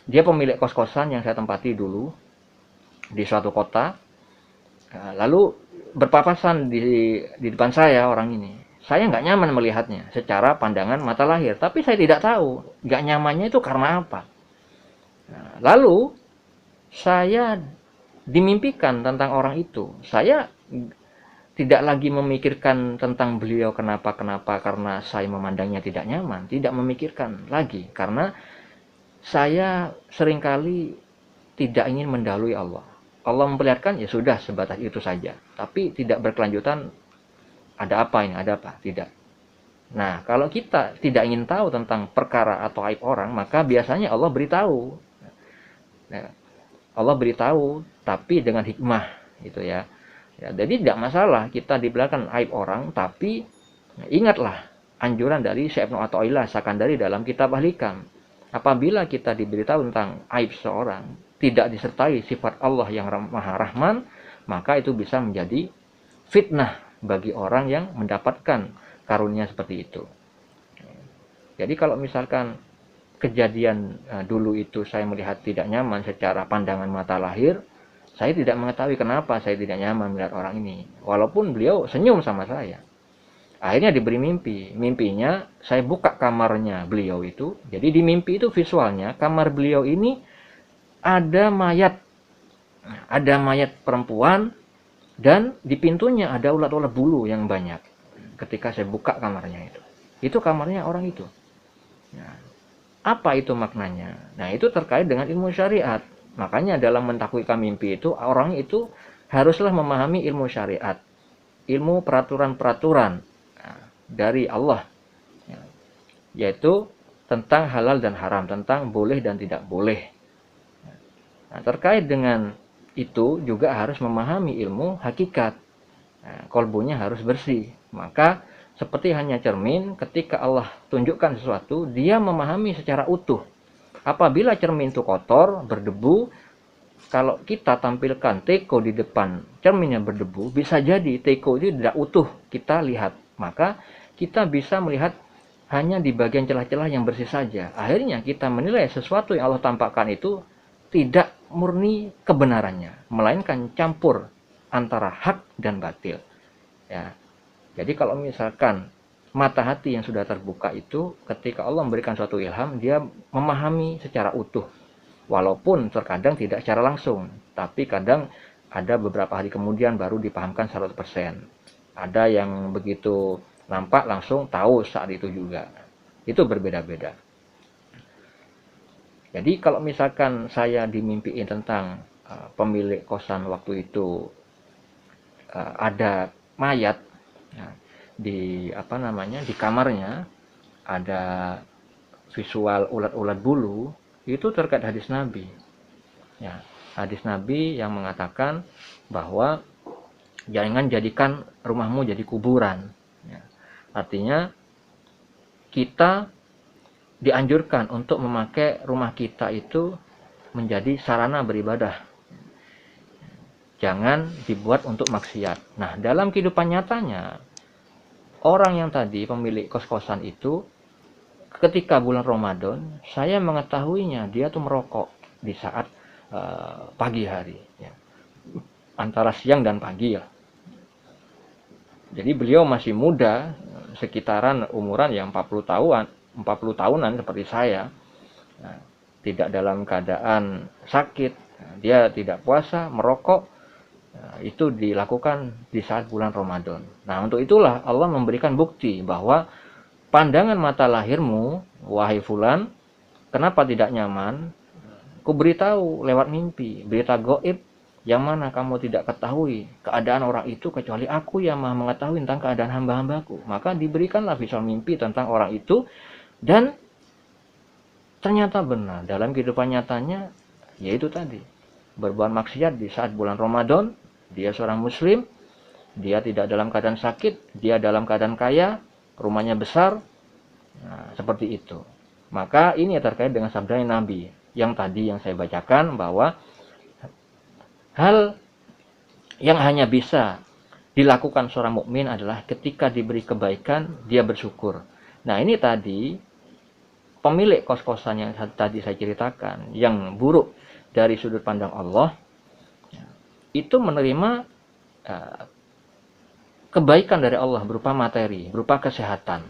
dia pemilik kos-kosan yang saya tempati dulu di suatu kota, lalu berpapasan di depan saya orang ini. Saya nggak nyaman melihatnya secara pandangan mata lahir, tapi saya tidak tahu nggak nyamannya itu karena apa. Nah, lalu saya dimimpikan tentang orang itu. Saya tidak lagi memikirkan tentang beliau kenapa karena saya memandangnya tidak nyaman, tidak memikirkan lagi karena saya seringkali tidak ingin mendahului Allah. Allah memperlihatkan ya sudah sebatas itu saja, tapi tidak berkelanjutan. Ada apa ini, ada apa, tidak. Nah, kalau kita tidak ingin tahu tentang perkara atau aib orang, maka biasanya Allah beritahu. Nah, Allah beritahu, tapi dengan hikmah, gitu ya. Jadi tidak masalah kita diberitakan aib orang, tapi ingatlah anjuran dari Syekh Ibnu Athaillah Sakandari dalam kitab Al-Hikam. Apabila kita diberitahu tentang aib seorang, tidak disertai sifat Allah yang Maha Rahman, maka itu bisa menjadi fitnah bagi orang yang mendapatkan karunia seperti itu. Jadi kalau misalkan kejadian dulu itu saya melihat tidak nyaman secara pandangan mata lahir, saya tidak mengetahui kenapa saya tidak nyaman melihat orang ini. Walaupun beliau senyum sama saya. Akhirnya diberi mimpi. Mimpinya saya buka kamarnya beliau itu. Jadi di mimpi itu visualnya kamar beliau ini ada mayat. Ada mayat perempuan dan di pintunya ada ulat-ulat bulu yang banyak. Ketika saya buka kamarnya itu kamarnya orang itu. Nah, apa itu maknanya? Nah, itu terkait dengan ilmu syariat. Makanya dalam mentakwilkan mimpi itu, orang itu haruslah memahami ilmu syariat, ilmu peraturan-peraturan dari Allah, yaitu tentang halal dan haram, tentang boleh dan tidak boleh. Nah, terkait dengan itu juga harus memahami ilmu hakikat. Nah, kolbunya harus bersih. Maka seperti hanya cermin, ketika Allah tunjukkan sesuatu, dia memahami secara utuh. Apabila cermin itu kotor, berdebu, kalau kita tampilkan teko di depan cermin yang berdebu, bisa jadi teko itu tidak utuh kita lihat. Maka kita bisa melihat hanya di bagian celah-celah yang bersih saja. Akhirnya kita menilai sesuatu yang Allah tampakkan itu tidak murni kebenarannya, melainkan campur antara hak dan batil. Ya. Jadi kalau misalkan mata hati yang sudah terbuka itu, ketika Allah memberikan suatu ilham, dia memahami secara utuh. Walaupun terkadang tidak secara langsung, tapi kadang ada beberapa hari kemudian baru dipahamkan 100%. Ada yang begitu nampak langsung tahu saat itu juga. Itu berbeda-beda. Jadi kalau misalkan saya dimimpiin tentang pemilik kosan waktu itu ada mayat di di kamarnya, ada visual ulat-ulat bulu, itu terkait hadis Nabi. Ya, hadis Nabi yang mengatakan bahwa jangan jadikan rumahmu jadi kuburan. Ya, artinya kita dianjurkan untuk memakai rumah kita itu menjadi sarana beribadah. Jangan dibuat untuk maksiat. Nah, dalam kehidupan nyatanya, orang yang tadi pemilik kos-kosan itu, ketika bulan Ramadan, saya mengetahuinya dia tuh merokok di saat pagi hari, ya. Antara siang dan pagi ya. Jadi beliau masih muda, sekitaran umuran yang 40 tahunan seperti saya. Nah, tidak dalam keadaan sakit, dia tidak puasa, merokok. Nah, itu dilakukan di saat bulan Ramadan. Nah, untuk itulah Allah memberikan bukti bahwa pandangan mata lahirmu, wahai fulan, kenapa tidak nyaman? Ku beritahu lewat mimpi, berita gaib yang mana kamu tidak ketahui keadaan orang itu kecuali aku yang maha mengetahui tentang keadaan hamba-hambaku. Maka diberikanlah visual mimpi tentang orang itu, dan ternyata benar dalam kehidupan nyatanya, yaitu tadi berbuat maksiat di saat bulan Ramadan. Dia seorang muslim, dia tidak dalam keadaan sakit, dia dalam keadaan kaya, rumahnya besar. Nah, seperti itu. Maka ini terkait dengan sabda Nabi yang tadi yang saya bacakan, bahwa hal yang hanya bisa dilakukan seorang mukmin adalah ketika diberi kebaikan dia bersyukur. Nah, ini tadi pemilik kos-kosan yang tadi saya ceritakan, yang buruk dari sudut pandang Allah, itu menerima kebaikan dari Allah berupa materi, berupa kesehatan.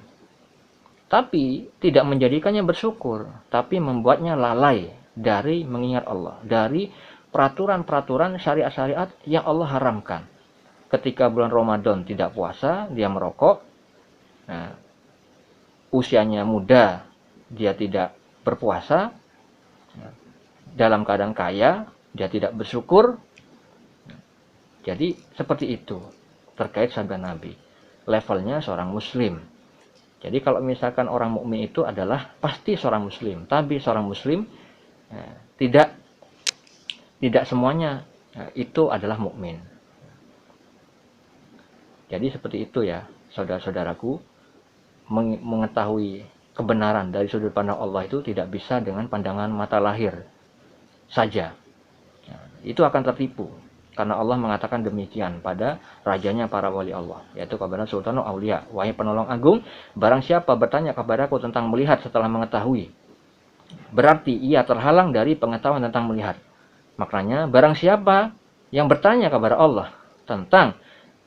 Tapi tidak menjadikannya bersyukur, tapi membuatnya lalai dari mengingat Allah, dari peraturan-peraturan syariat-syariat yang Allah haramkan. Ketika bulan Ramadan tidak puasa, dia merokok. Nah, usianya muda, dia tidak berpuasa. Dalam keadaan kaya, dia tidak bersyukur. Jadi seperti itu terkait sabda Nabi. Levelnya seorang muslim. Jadi kalau misalkan orang mukmin itu adalah pasti seorang muslim, tapi seorang muslim tidak semuanya itu adalah mukmin. Jadi seperti itu ya, saudara-saudaraku, mengetahui kebenaran dari sudut pandang Allah itu tidak bisa dengan pandangan mata lahir saja. Itu akan tertipu. Karena Allah mengatakan demikian pada rajanya para wali Allah, yaitu kepada Sultanul Aulia, wahai penolong agung, barang siapa bertanya kepadaku tentang melihat setelah mengetahui, berarti ia terhalang dari pengetahuan tentang melihat. Maknanya, barang siapa yang bertanya kepada Allah tentang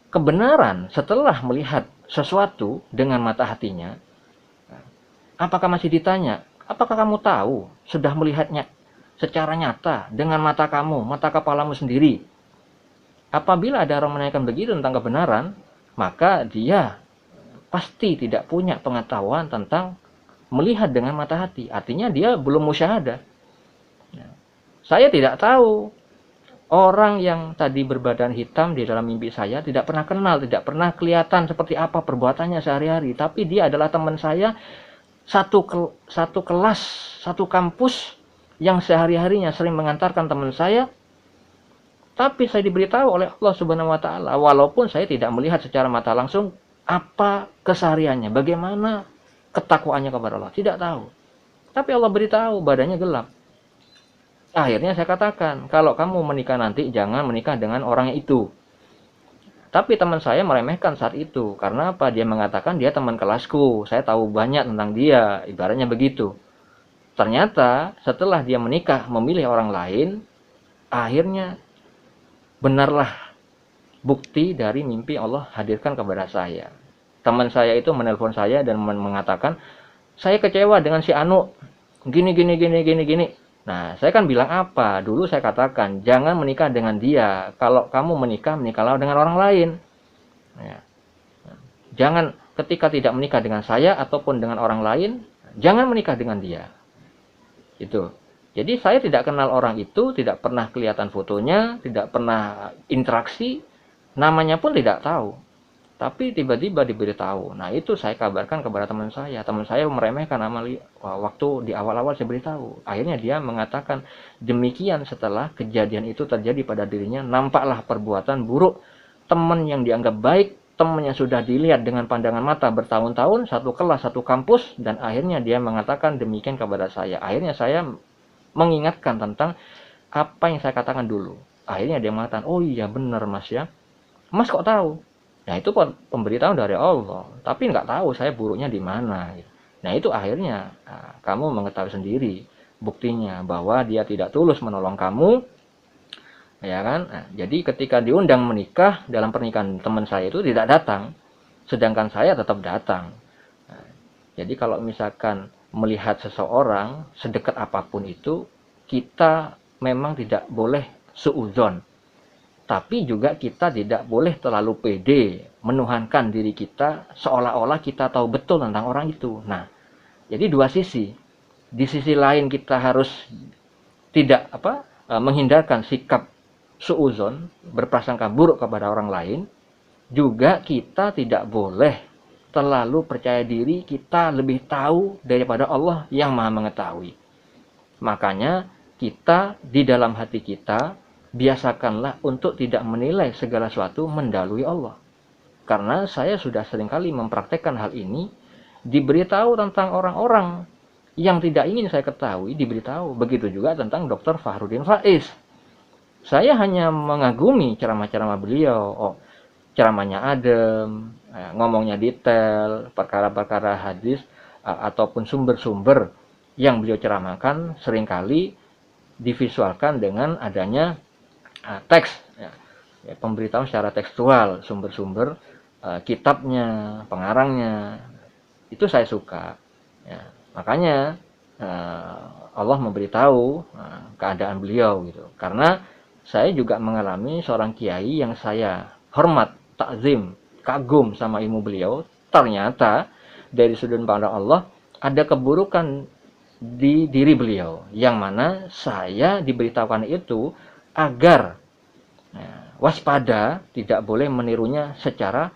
kebenaran setelah melihat sesuatu dengan mata hatinya, apakah masih ditanya, apakah kamu tahu sudah melihatnya secara nyata dengan mata kamu, mata kepalamu sendiri? Apabila ada orang menanyakan begitu tentang kebenaran, maka dia pasti tidak punya pengetahuan tentang melihat dengan mata hati. Artinya dia belum musyahadah. Saya tidak tahu orang yang tadi berbadan hitam di dalam mimpi saya, tidak pernah kenal, tidak pernah kelihatan seperti apa perbuatannya sehari-hari. Tapi dia adalah teman saya, satu kelas, satu kampus yang sehari-harinya sering mengantarkan teman saya. Tapi saya diberitahu oleh Allah Subhanahu wa taala, walaupun saya tidak melihat secara mata langsung apa kesehariannya, bagaimana ketakwaannya kepada Allah, tidak tahu. Tapi Allah beritahu, badannya gelap. Akhirnya saya katakan, kalau kamu menikah nanti jangan menikah dengan orang itu. Tapi teman saya meremehkan saat itu, karena apa? Dia mengatakan dia teman kelasku, saya tahu banyak tentang dia, ibaratnya begitu. Ternyata setelah dia menikah memilih orang lain, akhirnya benarlah bukti dari mimpi Allah hadirkan kepada saya. Teman saya itu menelpon saya dan mengatakan, saya kecewa dengan si Anu, gini gini gini gini gini. Nah, saya kan bilang apa? Dulu saya katakan, jangan menikah dengan dia. Kalau kamu menikah, menikahlah dengan orang lain. Ya. Jangan ketika tidak menikah dengan saya ataupun dengan orang lain, jangan menikah dengan dia. Itu. Jadi saya tidak kenal orang itu, tidak pernah kelihatan fotonya, tidak pernah interaksi, namanya pun tidak tahu. Tapi tiba-tiba diberitahu. Nah, itu saya kabarkan kepada teman saya. Teman saya meremehkan waktu di awal-awal saya beritahu. Akhirnya dia mengatakan demikian setelah kejadian itu terjadi pada dirinya. Nampaklah perbuatan buruk teman yang dianggap baik, teman yang sudah dilihat dengan pandangan mata bertahun-tahun, satu kelas, satu kampus, dan akhirnya dia mengatakan demikian kepada saya. Akhirnya saya mengingatkan tentang apa yang saya katakan dulu. Akhirnya dia mengatakan, oh iya benar mas ya. Mas kok tahu? Nah, itu pemberitahuan dari Allah, tapi nggak tahu saya buruknya di mana. Nah, itu akhirnya kamu mengetahui sendiri buktinya bahwa dia tidak tulus menolong kamu, ya kan? Nah, jadi ketika diundang menikah dalam pernikahan teman saya itu tidak datang, sedangkan saya tetap datang. Nah, jadi kalau misalkan melihat seseorang sedekat apapun itu, kita memang tidak boleh suudzon. Tapi juga kita tidak boleh terlalu pede menuhankan diri kita seolah-olah kita tahu betul tentang orang itu. Nah, jadi dua sisi. Di sisi lain kita harus tidak menghindarkan sikap suudzon, berprasangka buruk kepada orang lain. Juga kita tidak boleh terlalu percaya diri kita lebih tahu daripada Allah yang Maha mengetahui. Makanya kita di dalam hati kita biasakanlah untuk tidak menilai segala sesuatu mendahului Allah. Karena saya sudah seringkali mempraktekkan hal ini, diberitahu tentang orang-orang yang tidak ingin saya ketahui, diberitahu. Begitu juga tentang Dr. Fahrudin Faiz. Saya hanya mengagumi ceramah-ceramah beliau. Oh, ceramahnya adem, ngomongnya detail, perkara-perkara hadis, ataupun sumber-sumber yang beliau ceramahkan seringkali divisualkan dengan adanya teks, pemberitahuan secara tekstual, sumber-sumber kitabnya, pengarangnya, itu saya suka. Ya, makanya Allah memberitahu keadaan beliau gitu. Karena saya juga mengalami seorang kiai yang saya hormat, takzim, kagum sama ilmu beliau. Ternyata dari sudut pandang Allah ada keburukan di diri beliau, yang mana saya diberitahukan itu agar waspada, tidak boleh menirunya secara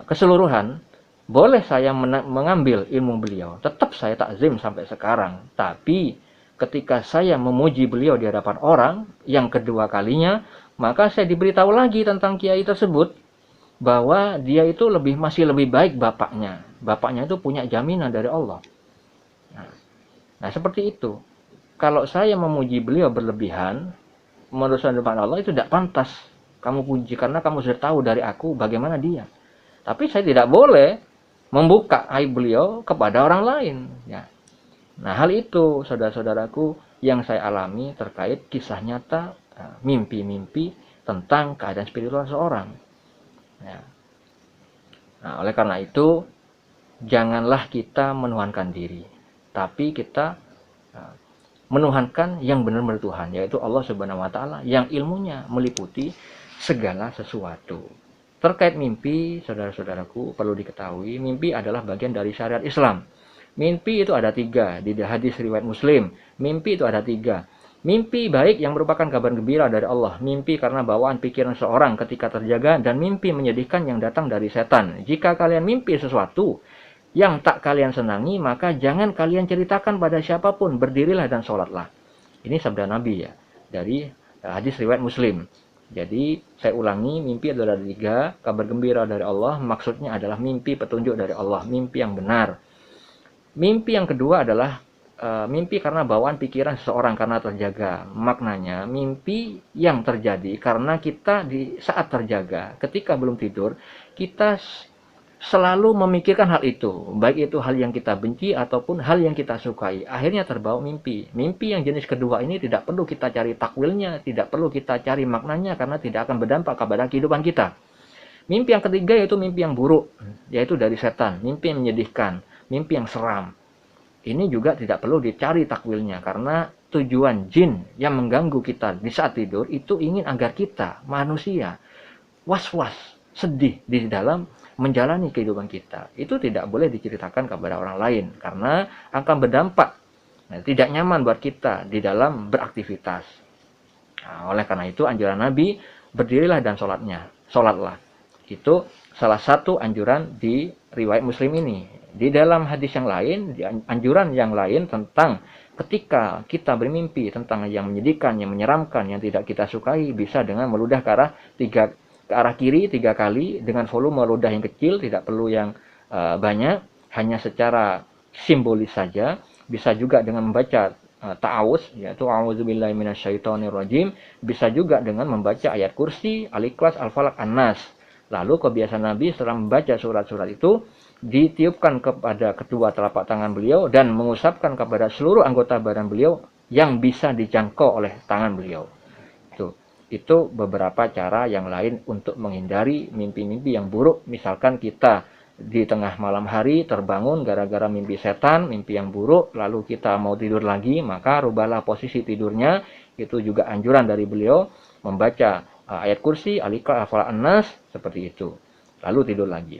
keseluruhan. Boleh saya mengambil ilmu beliau, tetap saya takzim sampai sekarang. Tapi ketika saya memuji beliau di hadapan orang yang kedua kalinya, maka saya diberitahu lagi tentang kiai tersebut bahwa dia itu masih lebih baik bapaknya. Bapaknya itu punya jaminan dari Allah. Nah, seperti itu. Kalau saya memuji beliau berlebihan, menurut Allah itu tidak pantas kamu puji, karena kamu sudah tahu dari aku bagaimana dia. Tapi saya tidak boleh membuka aib beliau kepada orang lain. Ya. Nah, hal itu saudara-saudaraku yang saya alami terkait kisah nyata mimpi-mimpi tentang keadaan spiritual seorang. Ya. Nah, oleh karena itu janganlah kita menuhankan diri, tapi kita menuhankan yang benar-benar Tuhan, yaitu Allah Subhanahu wa taala yang ilmunya meliputi segala sesuatu. Terkait mimpi, saudara-saudaraku, perlu diketahui, mimpi adalah bagian dari syariat Islam. Mimpi itu ada 3, di hadis riwayat Muslim. Mimpi itu ada 3. Mimpi baik yang merupakan kabar gembira dari Allah. Mimpi karena bawaan pikiran seorang ketika terjaga, dan mimpi menyedihkan yang datang dari setan. Jika kalian mimpi sesuatu yang tak kalian senangi, maka jangan kalian ceritakan pada siapapun, berdirilah dan sholatlah. Ini sabda Nabi ya, dari hadis riwayat Muslim. Jadi saya ulangi, mimpi adalah 3, kabar gembira dari Allah, maksudnya adalah mimpi petunjuk dari Allah, mimpi yang benar. Mimpi yang kedua adalah mimpi karena bawaan pikiran seseorang karena terjaga. Maknanya mimpi yang terjadi karena kita di saat terjaga, ketika belum tidur, kita selalu memikirkan hal itu, baik itu hal yang kita benci ataupun hal yang kita sukai. Akhirnya terbawa mimpi. Mimpi yang jenis kedua ini tidak perlu kita cari takwilnya, tidak perlu kita cari maknanya, karena tidak akan berdampak kepada kehidupan kita. Mimpi yang ketiga yaitu mimpi yang buruk, yaitu dari setan, mimpi yang menyedihkan, mimpi yang seram. Ini juga tidak perlu dicari takwilnya, karena tujuan jin yang mengganggu kita di saat tidur itu ingin agar kita, manusia, was-was, sedih di dalam menjalani kehidupan kita. Itu tidak boleh diceritakan kepada orang lain, karena akan berdampak tidak nyaman buat kita di dalam beraktivitas. Nah, oleh karena itu anjuran Nabi, berdirilah dan sholatlah. Itu salah satu anjuran di riwayat Muslim ini. Di dalam hadis yang lain, di anjuran yang lain tentang ketika kita bermimpi tentang yang menyedihkan, yang menyeramkan, yang tidak kita sukai, bisa dengan meludah ke arah kiri 3 kali dengan volume ludah yang kecil, tidak perlu yang banyak, hanya secara simbolis saja. Bisa juga dengan membaca ta'awuz, yaitu a'udzubillahi minasyaitonirrajim. Bisa juga dengan membaca ayat kursi, al-ikhlas, al-falaq, an-nas. Lalu kebiasaan Nabi setelah membaca surat-surat itu, ditiupkan kepada kedua telapak tangan beliau dan mengusapkan kepada seluruh anggota badan beliau yang bisa dijangkau oleh tangan beliau. Itu beberapa cara yang lain untuk menghindari mimpi-mimpi yang buruk. Misalkan kita di tengah malam hari terbangun gara-gara mimpi setan, mimpi yang buruk, lalu kita mau tidur lagi, maka rubahlah posisi tidurnya. Itu juga anjuran dari beliau, membaca ayat kursi, al-ikhlas, al-falaq, an-nas, seperti itu. Lalu tidur lagi.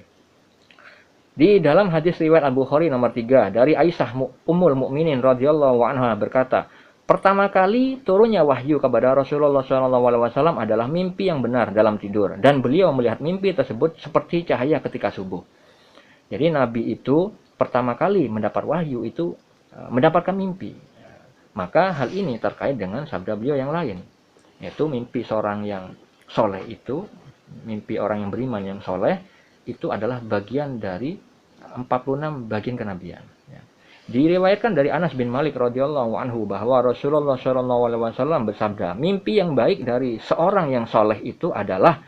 Di dalam hadis riwayat Al-Bukhari nomor 3 dari Aisyah Ummul Mukminin radhiyallahu anha berkata, pertama kali turunnya wahyu kepada Rasulullah SAW adalah mimpi yang benar dalam tidur. Dan beliau melihat mimpi tersebut seperti cahaya ketika subuh. Jadi Nabi itu pertama kali mendapat wahyu itu mendapatkan mimpi. Maka hal ini terkait dengan sabda beliau yang lain. Yaitu mimpi seorang yang soleh itu, mimpi orang yang beriman yang soleh, itu adalah bagian dari 46 bagian kenabian. Diriwayatkan dari Anas bin Malik radhiyallahu anhu bahwa Rasulullah SAW bersabda, mimpi yang baik dari seorang yang soleh itu adalah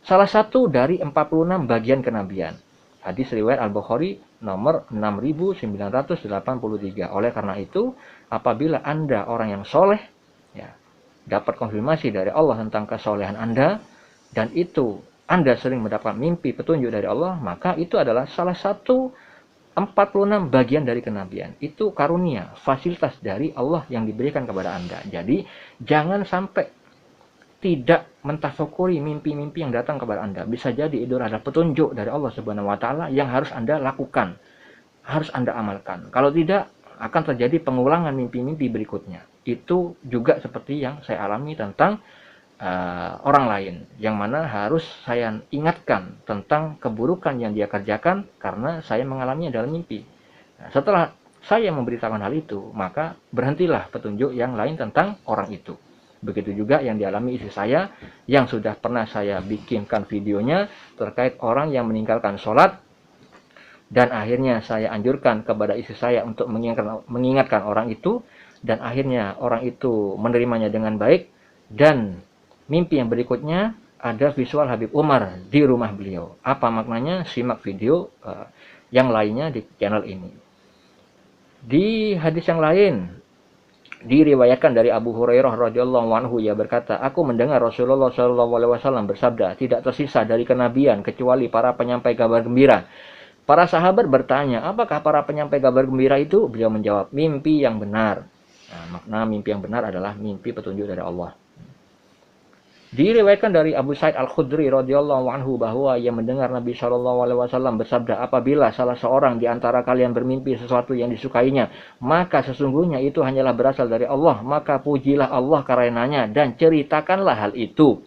salah satu dari 46 bagian kenabian. Hadis riwayat Al-Bukhari nomor 6983. Oleh karena itu, apabila Anda orang yang soleh, dapat konfirmasi dari Allah tentang kesolehan Anda, dan itu Anda sering mendapat mimpi petunjuk dari Allah, maka itu adalah salah satu 46 bagian dari kenabian. Itu karunia, fasilitas dari Allah yang diberikan kepada Anda. Jadi, jangan sampai tidak mentafakuri mimpi-mimpi yang datang kepada Anda. Bisa jadi itu adalah petunjuk dari Allah Subhanahu wa taala yang harus Anda lakukan, harus Anda amalkan. Kalau tidak, akan terjadi pengulangan mimpi-mimpi berikutnya. Itu juga seperti yang saya alami tentang orang lain, yang mana harus saya ingatkan tentang keburukan yang dia kerjakan karena saya mengalaminya dalam mimpi. Setelah saya memberitakan hal itu, maka berhentilah petunjuk yang lain tentang orang itu. Begitu juga yang dialami istri saya, yang sudah pernah saya bikinkan videonya terkait orang yang meninggalkan sholat, dan akhirnya saya anjurkan kepada istri saya untuk mengingatkan orang itu, dan akhirnya orang itu menerimanya dengan baik. Dan mimpi yang berikutnya ada visual Habib Umar di rumah beliau. Apa maknanya? Simak video yang lainnya di channel ini. Di hadis yang lain diriwayatkan dari Abu Hurairah radhiyallahu anhu, ia berkata, aku mendengar Rasulullah SAW bersabda, tidak tersisa dari kenabian kecuali para penyampai kabar gembira. Para sahabat bertanya, apakah para penyampai kabar gembira itu? Beliau menjawab, mimpi yang benar. Nah, makna mimpi yang benar adalah mimpi petunjuk dari Allah. Diriwayatkan dari Abu Sa'id Al-Khudri radhiyallahu anhu bahwa ia mendengar Nabi SAW bersabda, apabila salah seorang di antara kalian bermimpi sesuatu yang disukainya, maka sesungguhnya itu hanyalah berasal dari Allah, maka pujilah Allah karenanya dan ceritakanlah hal itu.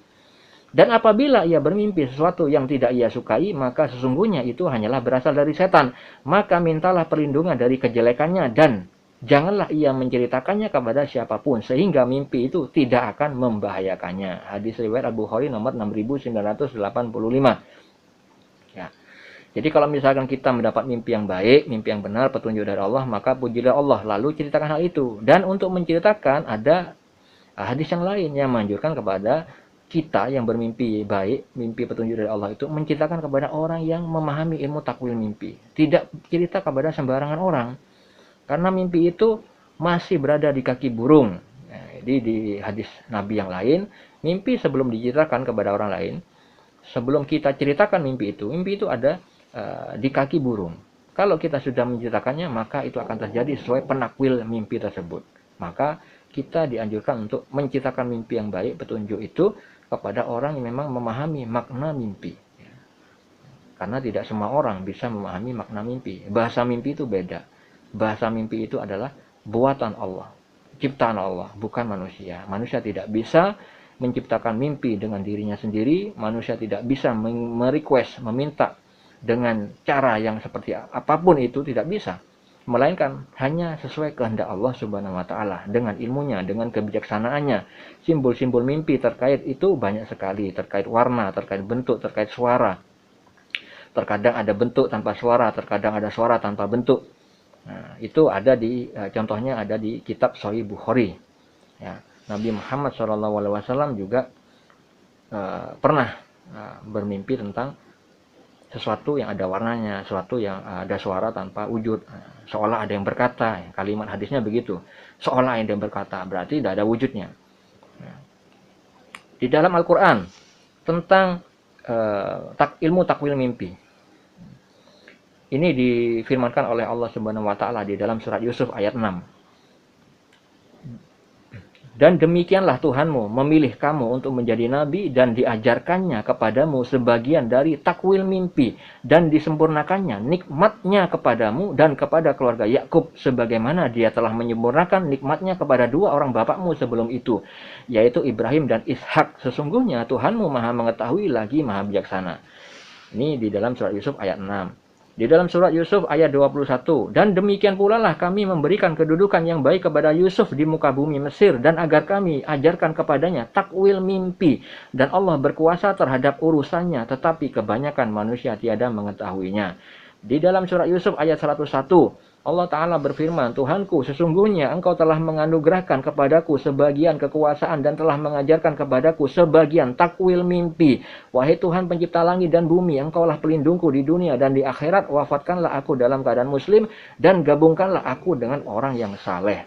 Dan apabila ia bermimpi sesuatu yang tidak ia sukai, maka sesungguhnya itu hanyalah berasal dari setan, maka mintalah perlindungan dari kejelekannya dan janganlah ia menceritakannya kepada siapapun, sehingga mimpi itu tidak akan membahayakannya. Hadis riwayat Al-Bukhari nomor 6985. Ya. Jadi kalau misalkan kita mendapat mimpi yang baik, mimpi yang benar, petunjuk dari Allah, maka pujilah Allah, lalu ceritakan hal itu. Dan untuk menceritakan ada hadis yang lain yang menganjurkan kepada kita yang bermimpi baik, mimpi petunjuk dari Allah itu menceritakan kepada orang yang memahami ilmu takwil mimpi. Tidak cerita kepada sembarangan orang. Karena mimpi itu masih berada di kaki burung. Nah, jadi di hadis Nabi yang lain, mimpi sebelum diceritakan kepada orang lain, sebelum kita ceritakan mimpi itu ada di kaki burung. Kalau kita sudah menceritakannya, maka itu akan terjadi sesuai penakwil mimpi tersebut. Maka kita dianjurkan untuk menceritakan mimpi yang baik, petunjuk itu kepada orang yang memang memahami makna mimpi. Karena tidak semua orang bisa memahami makna mimpi. Bahasa mimpi itu beda. Bahasa mimpi itu adalah buatan Allah, ciptaan Allah, bukan manusia. Manusia tidak bisa menciptakan mimpi dengan dirinya sendiri. Manusia tidak bisa merequest, meminta dengan cara yang seperti apapun itu, tidak bisa. Melainkan hanya sesuai kehendak Allah Subhanahu wa taala dengan ilmunya, dengan kebijaksanaannya. Simbol-simbol mimpi terkait itu banyak sekali, terkait warna, terkait bentuk, terkait suara. Terkadang ada bentuk tanpa suara, terkadang ada suara tanpa bentuk. Nah, itu ada di contohnya ada di kitab Sahih Bukhari. Ya, Nabi Muhammad SAW juga pernah bermimpi tentang sesuatu yang ada warnanya, sesuatu yang ada suara tanpa wujud. Seolah ada yang berkata, kalimat hadisnya begitu. Seolah ada yang berkata, berarti tidak ada wujudnya. Di dalam Al-Quran, tentang ilmu takwil mimpi. Ini difirmankan oleh Allah Subhanahu wa taala di dalam surat Yusuf ayat 6. Dan demikianlah Tuhanmu memilih kamu untuk menjadi nabi dan diajarkannya kepadamu sebagian dari takwil mimpi dan disempurnakannya nikmatnya kepadamu dan kepada keluarga Yakub sebagaimana dia telah menyempurnakan nikmatnya kepada dua orang bapakmu sebelum itu, yaitu Ibrahim dan Ishak. Sesungguhnya Tuhanmu maha mengetahui lagi maha bijaksana. Ini di dalam surat Yusuf ayat 6. Di dalam surat Yusuf ayat 21, dan demikian pula lah kami memberikan kedudukan yang baik kepada Yusuf di muka bumi Mesir, dan agar kami ajarkan kepadanya takwil mimpi, dan Allah berkuasa terhadap urusannya, tetapi kebanyakan manusia tiada mengetahuinya. Di dalam surat Yusuf ayat 101, Allah Ta'ala berfirman, Tuhanku, sesungguhnya engkau telah menganugerahkan kepadaku sebagian kekuasaan dan telah mengajarkan kepadaku sebagian takwil mimpi. Wahai Tuhan pencipta langit dan bumi, engkaulah pelindungku di dunia dan di akhirat. Wafatkanlah aku dalam keadaan muslim dan gabungkanlah aku dengan orang yang saleh.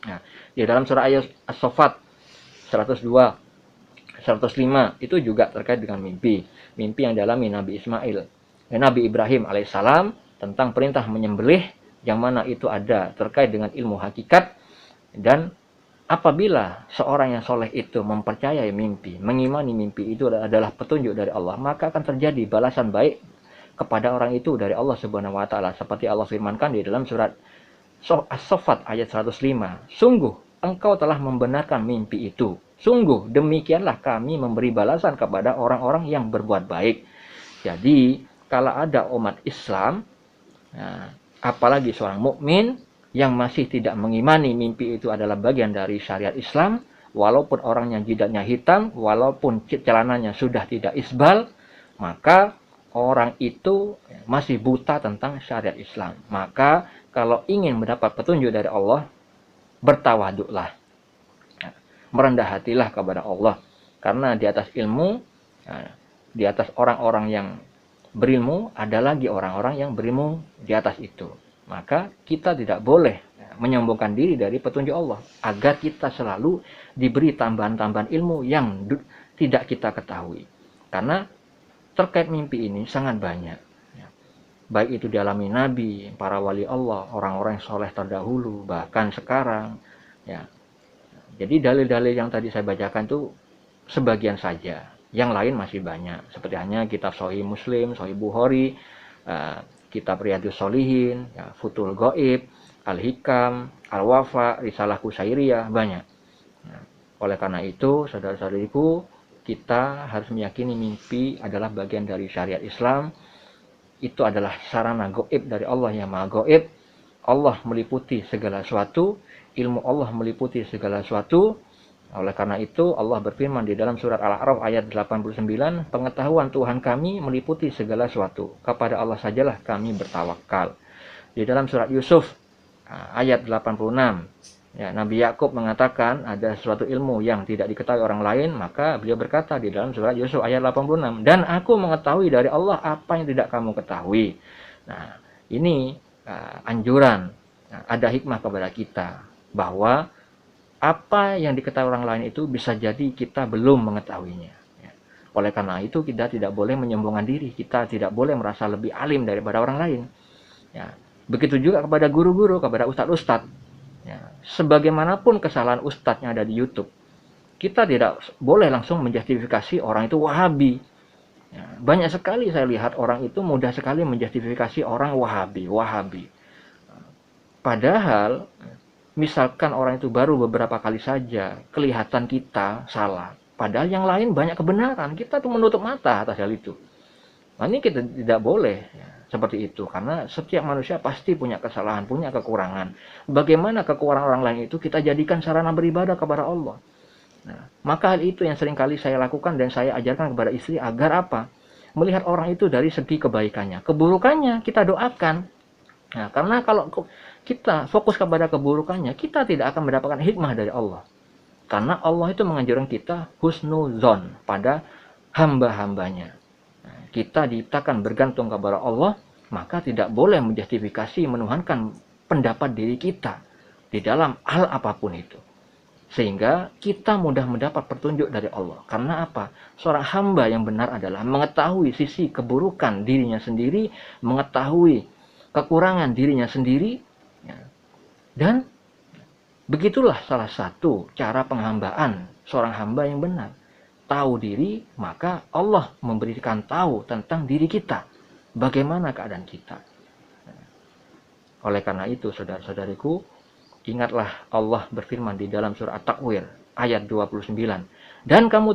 Nah, di dalam surah ayat As-Saffat 102, 105 itu juga terkait dengan mimpi. Mimpi yang dialami Nabi Nabi Ibrahim alaihissalam tentang perintah menyembelih, yang mana itu ada terkait dengan ilmu hakikat. Dan apabila seorang yang soleh itu mempercayai mimpi, mengimani mimpi itu adalah petunjuk dari Allah, maka akan terjadi balasan baik kepada orang itu dari Allah Subhanahu wa taala, seperti Allah firmankan di dalam surat As-Saffat ayat 105. Sungguh engkau telah membenarkan mimpi itu. Sungguh demikianlah kami memberi balasan kepada orang-orang yang berbuat baik. Jadi kalau ada umat Islam, nah, apalagi seorang mukmin yang masih tidak mengimani mimpi itu adalah bagian dari syariat Islam, walaupun orangnya jidatnya hitam, walaupun celananya sudah tidak isbal, maka orang itu masih buta tentang syariat Islam. Maka kalau ingin mendapat petunjuk dari Allah, bertawaduklah, merendah hatilah kepada Allah, karena di atas ilmu, di atas orang-orang yang berilmu, ada lagi orang-orang yang berilmu di atas itu. Maka kita tidak boleh menyombongkan diri dari petunjuk Allah, agar kita selalu diberi tambahan-tambahan ilmu yang tidak kita ketahui. Karena terkait mimpi ini sangat banyak, baik itu dialami Nabi, para wali Allah, orang-orang yang soleh terdahulu, bahkan sekarang. Jadi dalil-dalil yang tadi saya bacakan itu sebagian saja. Yang lain masih banyak, seperti hanya kitab Sahih Muslim, Sahih Bukhari, kitab Riyadhus Shalihin, Futhul Ghaib, Al-Hikam, Al-Wafa, Risalah Qusairiyah, banyak. Oleh karena itu, saudara-saudariku, kita harus meyakini mimpi adalah bagian dari syariat Islam. Itu adalah sarana gaib dari Allah yang maha gaib. Allah meliputi segala sesuatu, ilmu Allah meliputi segala sesuatu. Oleh karena itu Allah berfirman di dalam surat Al-A'raf ayat 89, pengetahuan Tuhan kami meliputi segala sesuatu, kepada Allah sajalah kami bertawakal. Di dalam surat Yusuf ayat 86, Ya, Nabi Yakub mengatakan ada suatu ilmu yang tidak diketahui orang lain, maka beliau berkata di dalam surat Yusuf ayat 86, dan aku mengetahui dari Allah apa yang tidak kamu ketahui. Nah, ini anjuran. Nah, ada hikmah kepada kita bahwa apa yang diketahui orang lain itu bisa jadi kita belum mengetahuinya. Ya. Oleh karena itu kita tidak boleh menyombongkan diri, kita tidak boleh merasa lebih alim daripada orang lain. Ya. Begitu juga kepada guru-guru, kepada ustadz-ustadz. Ya, sebagaimanapun kesalahan ustadznya ada di YouTube, kita tidak boleh langsung menjustifikasi orang itu Wahabi. Ya, banyak sekali saya lihat orang itu mudah sekali menjustifikasi orang Wahabi. Padahal, misalkan orang itu baru beberapa kali saja kelihatan kita salah, padahal yang lain banyak kebenaran, kita tuh menutup mata atas hal itu. Nah, ini kita tidak boleh ya, seperti itu, karena setiap manusia pasti punya kesalahan, punya kekurangan. Bagaimana kekurangan orang lain itu kita jadikan sarana beribadah kepada Allah. Nah, maka hal itu yang seringkali saya lakukan dan saya ajarkan kepada istri agar apa? Melihat orang itu dari segi kebaikannya, keburukannya kita doakan. Nah, karena kalau kita fokus kepada keburukannya, kita tidak akan mendapatkan hikmah dari Allah. Karena Allah itu menganjurkan kita husnuzon pada hamba-hambanya. Kita diciptakan bergantung kepada Allah, maka tidak boleh menjustifikasi menuhankan pendapat diri kita di dalam hal apapun itu. Sehingga kita mudah mendapat petunjuk dari Allah. Karena apa? Seorang hamba yang benar adalah mengetahui sisi keburukan dirinya sendiri, mengetahui kekurangan dirinya sendiri, dan begitulah salah satu cara penghambaan seorang hamba yang benar. Tahu diri, maka Allah memberikan tahu tentang diri kita. Bagaimana keadaan kita. Oleh karena itu, saudara-saudariku, ingatlah Allah berfirman di dalam surah At-Takwir, ayat 29. Dan kamu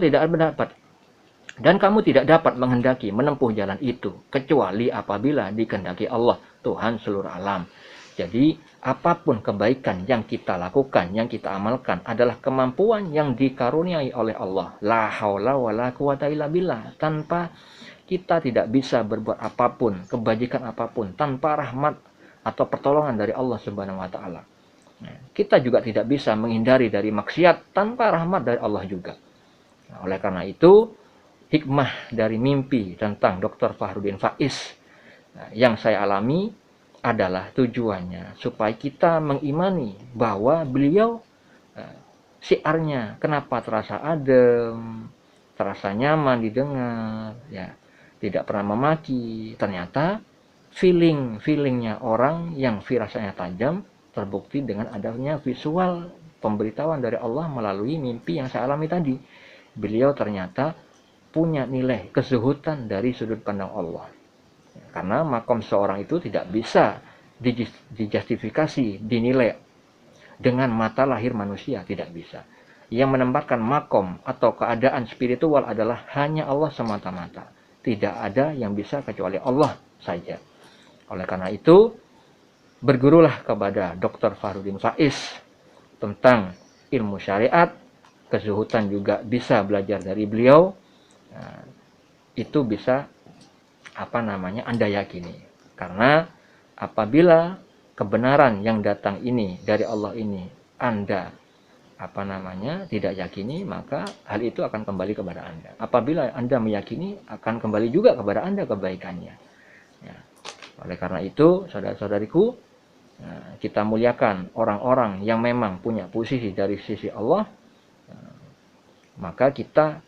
tidak dapat menghendaki menempuh jalan itu, kecuali apabila dikehendaki Allah, Tuhan seluruh alam. Jadi, apapun kebaikan yang kita lakukan, yang kita amalkan adalah kemampuan yang dikaruniai oleh Allah. La haula wa la quwata illa billah. Tanpa kita tidak bisa berbuat apapun, kebajikan apapun, tanpa rahmat atau pertolongan dari Allah Subhanahu wa Ta'ala. Kita juga tidak bisa menghindari dari maksiat tanpa rahmat dari Allah juga. Nah, oleh karena itu, hikmah dari mimpi tentang Dr. Fahrudin Faiz yang saya alami adalah tujuannya supaya kita mengimani bahwa beliau syiarnya kenapa terasa adem, terasa nyaman didengar, ya, tidak pernah memaki. Ternyata feelingnya orang yang firasatnya tajam terbukti dengan adanya visual pemberitahuan dari Allah melalui mimpi yang saya alami tadi. Beliau ternyata punya nilai kezuhudan dari sudut pandang Allah. Karena makom seorang itu tidak bisa dijustifikasi, dinilai dengan mata lahir manusia, tidak bisa. Yang menempatkan makom atau keadaan spiritual adalah hanya Allah semata-mata. Tidak ada yang bisa kecuali Allah saja. Oleh karena itu, bergurulah kepada Dr. Fahrudin Faiz tentang ilmu syariat, kezuhudan juga bisa belajar dari beliau. Nah, itu bisa Anda yakini. Karena apabila kebenaran yang datang ini dari Allah ini Anda tidak yakini, maka hal itu akan kembali kepada Anda. Apabila Anda meyakini, akan kembali juga kepada Anda kebaikannya. Ya. Oleh karena itu, saudara-saudariku, kita muliakan orang-orang yang memang punya posisi dari sisi Allah, maka kita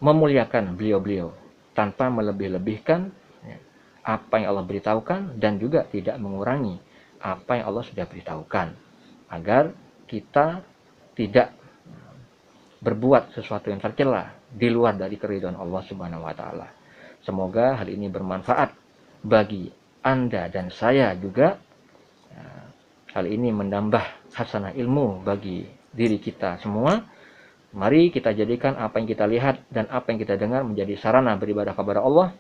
memuliakan beliau-beliau tanpa melebih-lebihkan apa yang Allah beritahukan dan juga tidak mengurangi apa yang Allah sudah beritahukan, agar kita tidak berbuat sesuatu yang tercela di luar dari keridhaan Allah Subhanahu wa Ta'ala. Semoga hal ini bermanfaat bagi Anda dan saya juga. Hal ini menambah hasanah ilmu bagi diri kita semua. Mari kita jadikan apa yang kita lihat dan apa yang kita dengar menjadi sarana beribadah kepada Allah,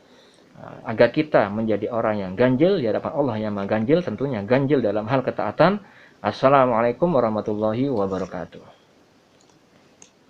agar kita menjadi orang yang ganjil di hadapan Allah yang Maha Ganjil, tentunya ganjil dalam hal ketaatan. Assalamualaikum warahmatullahi wabarakatuh.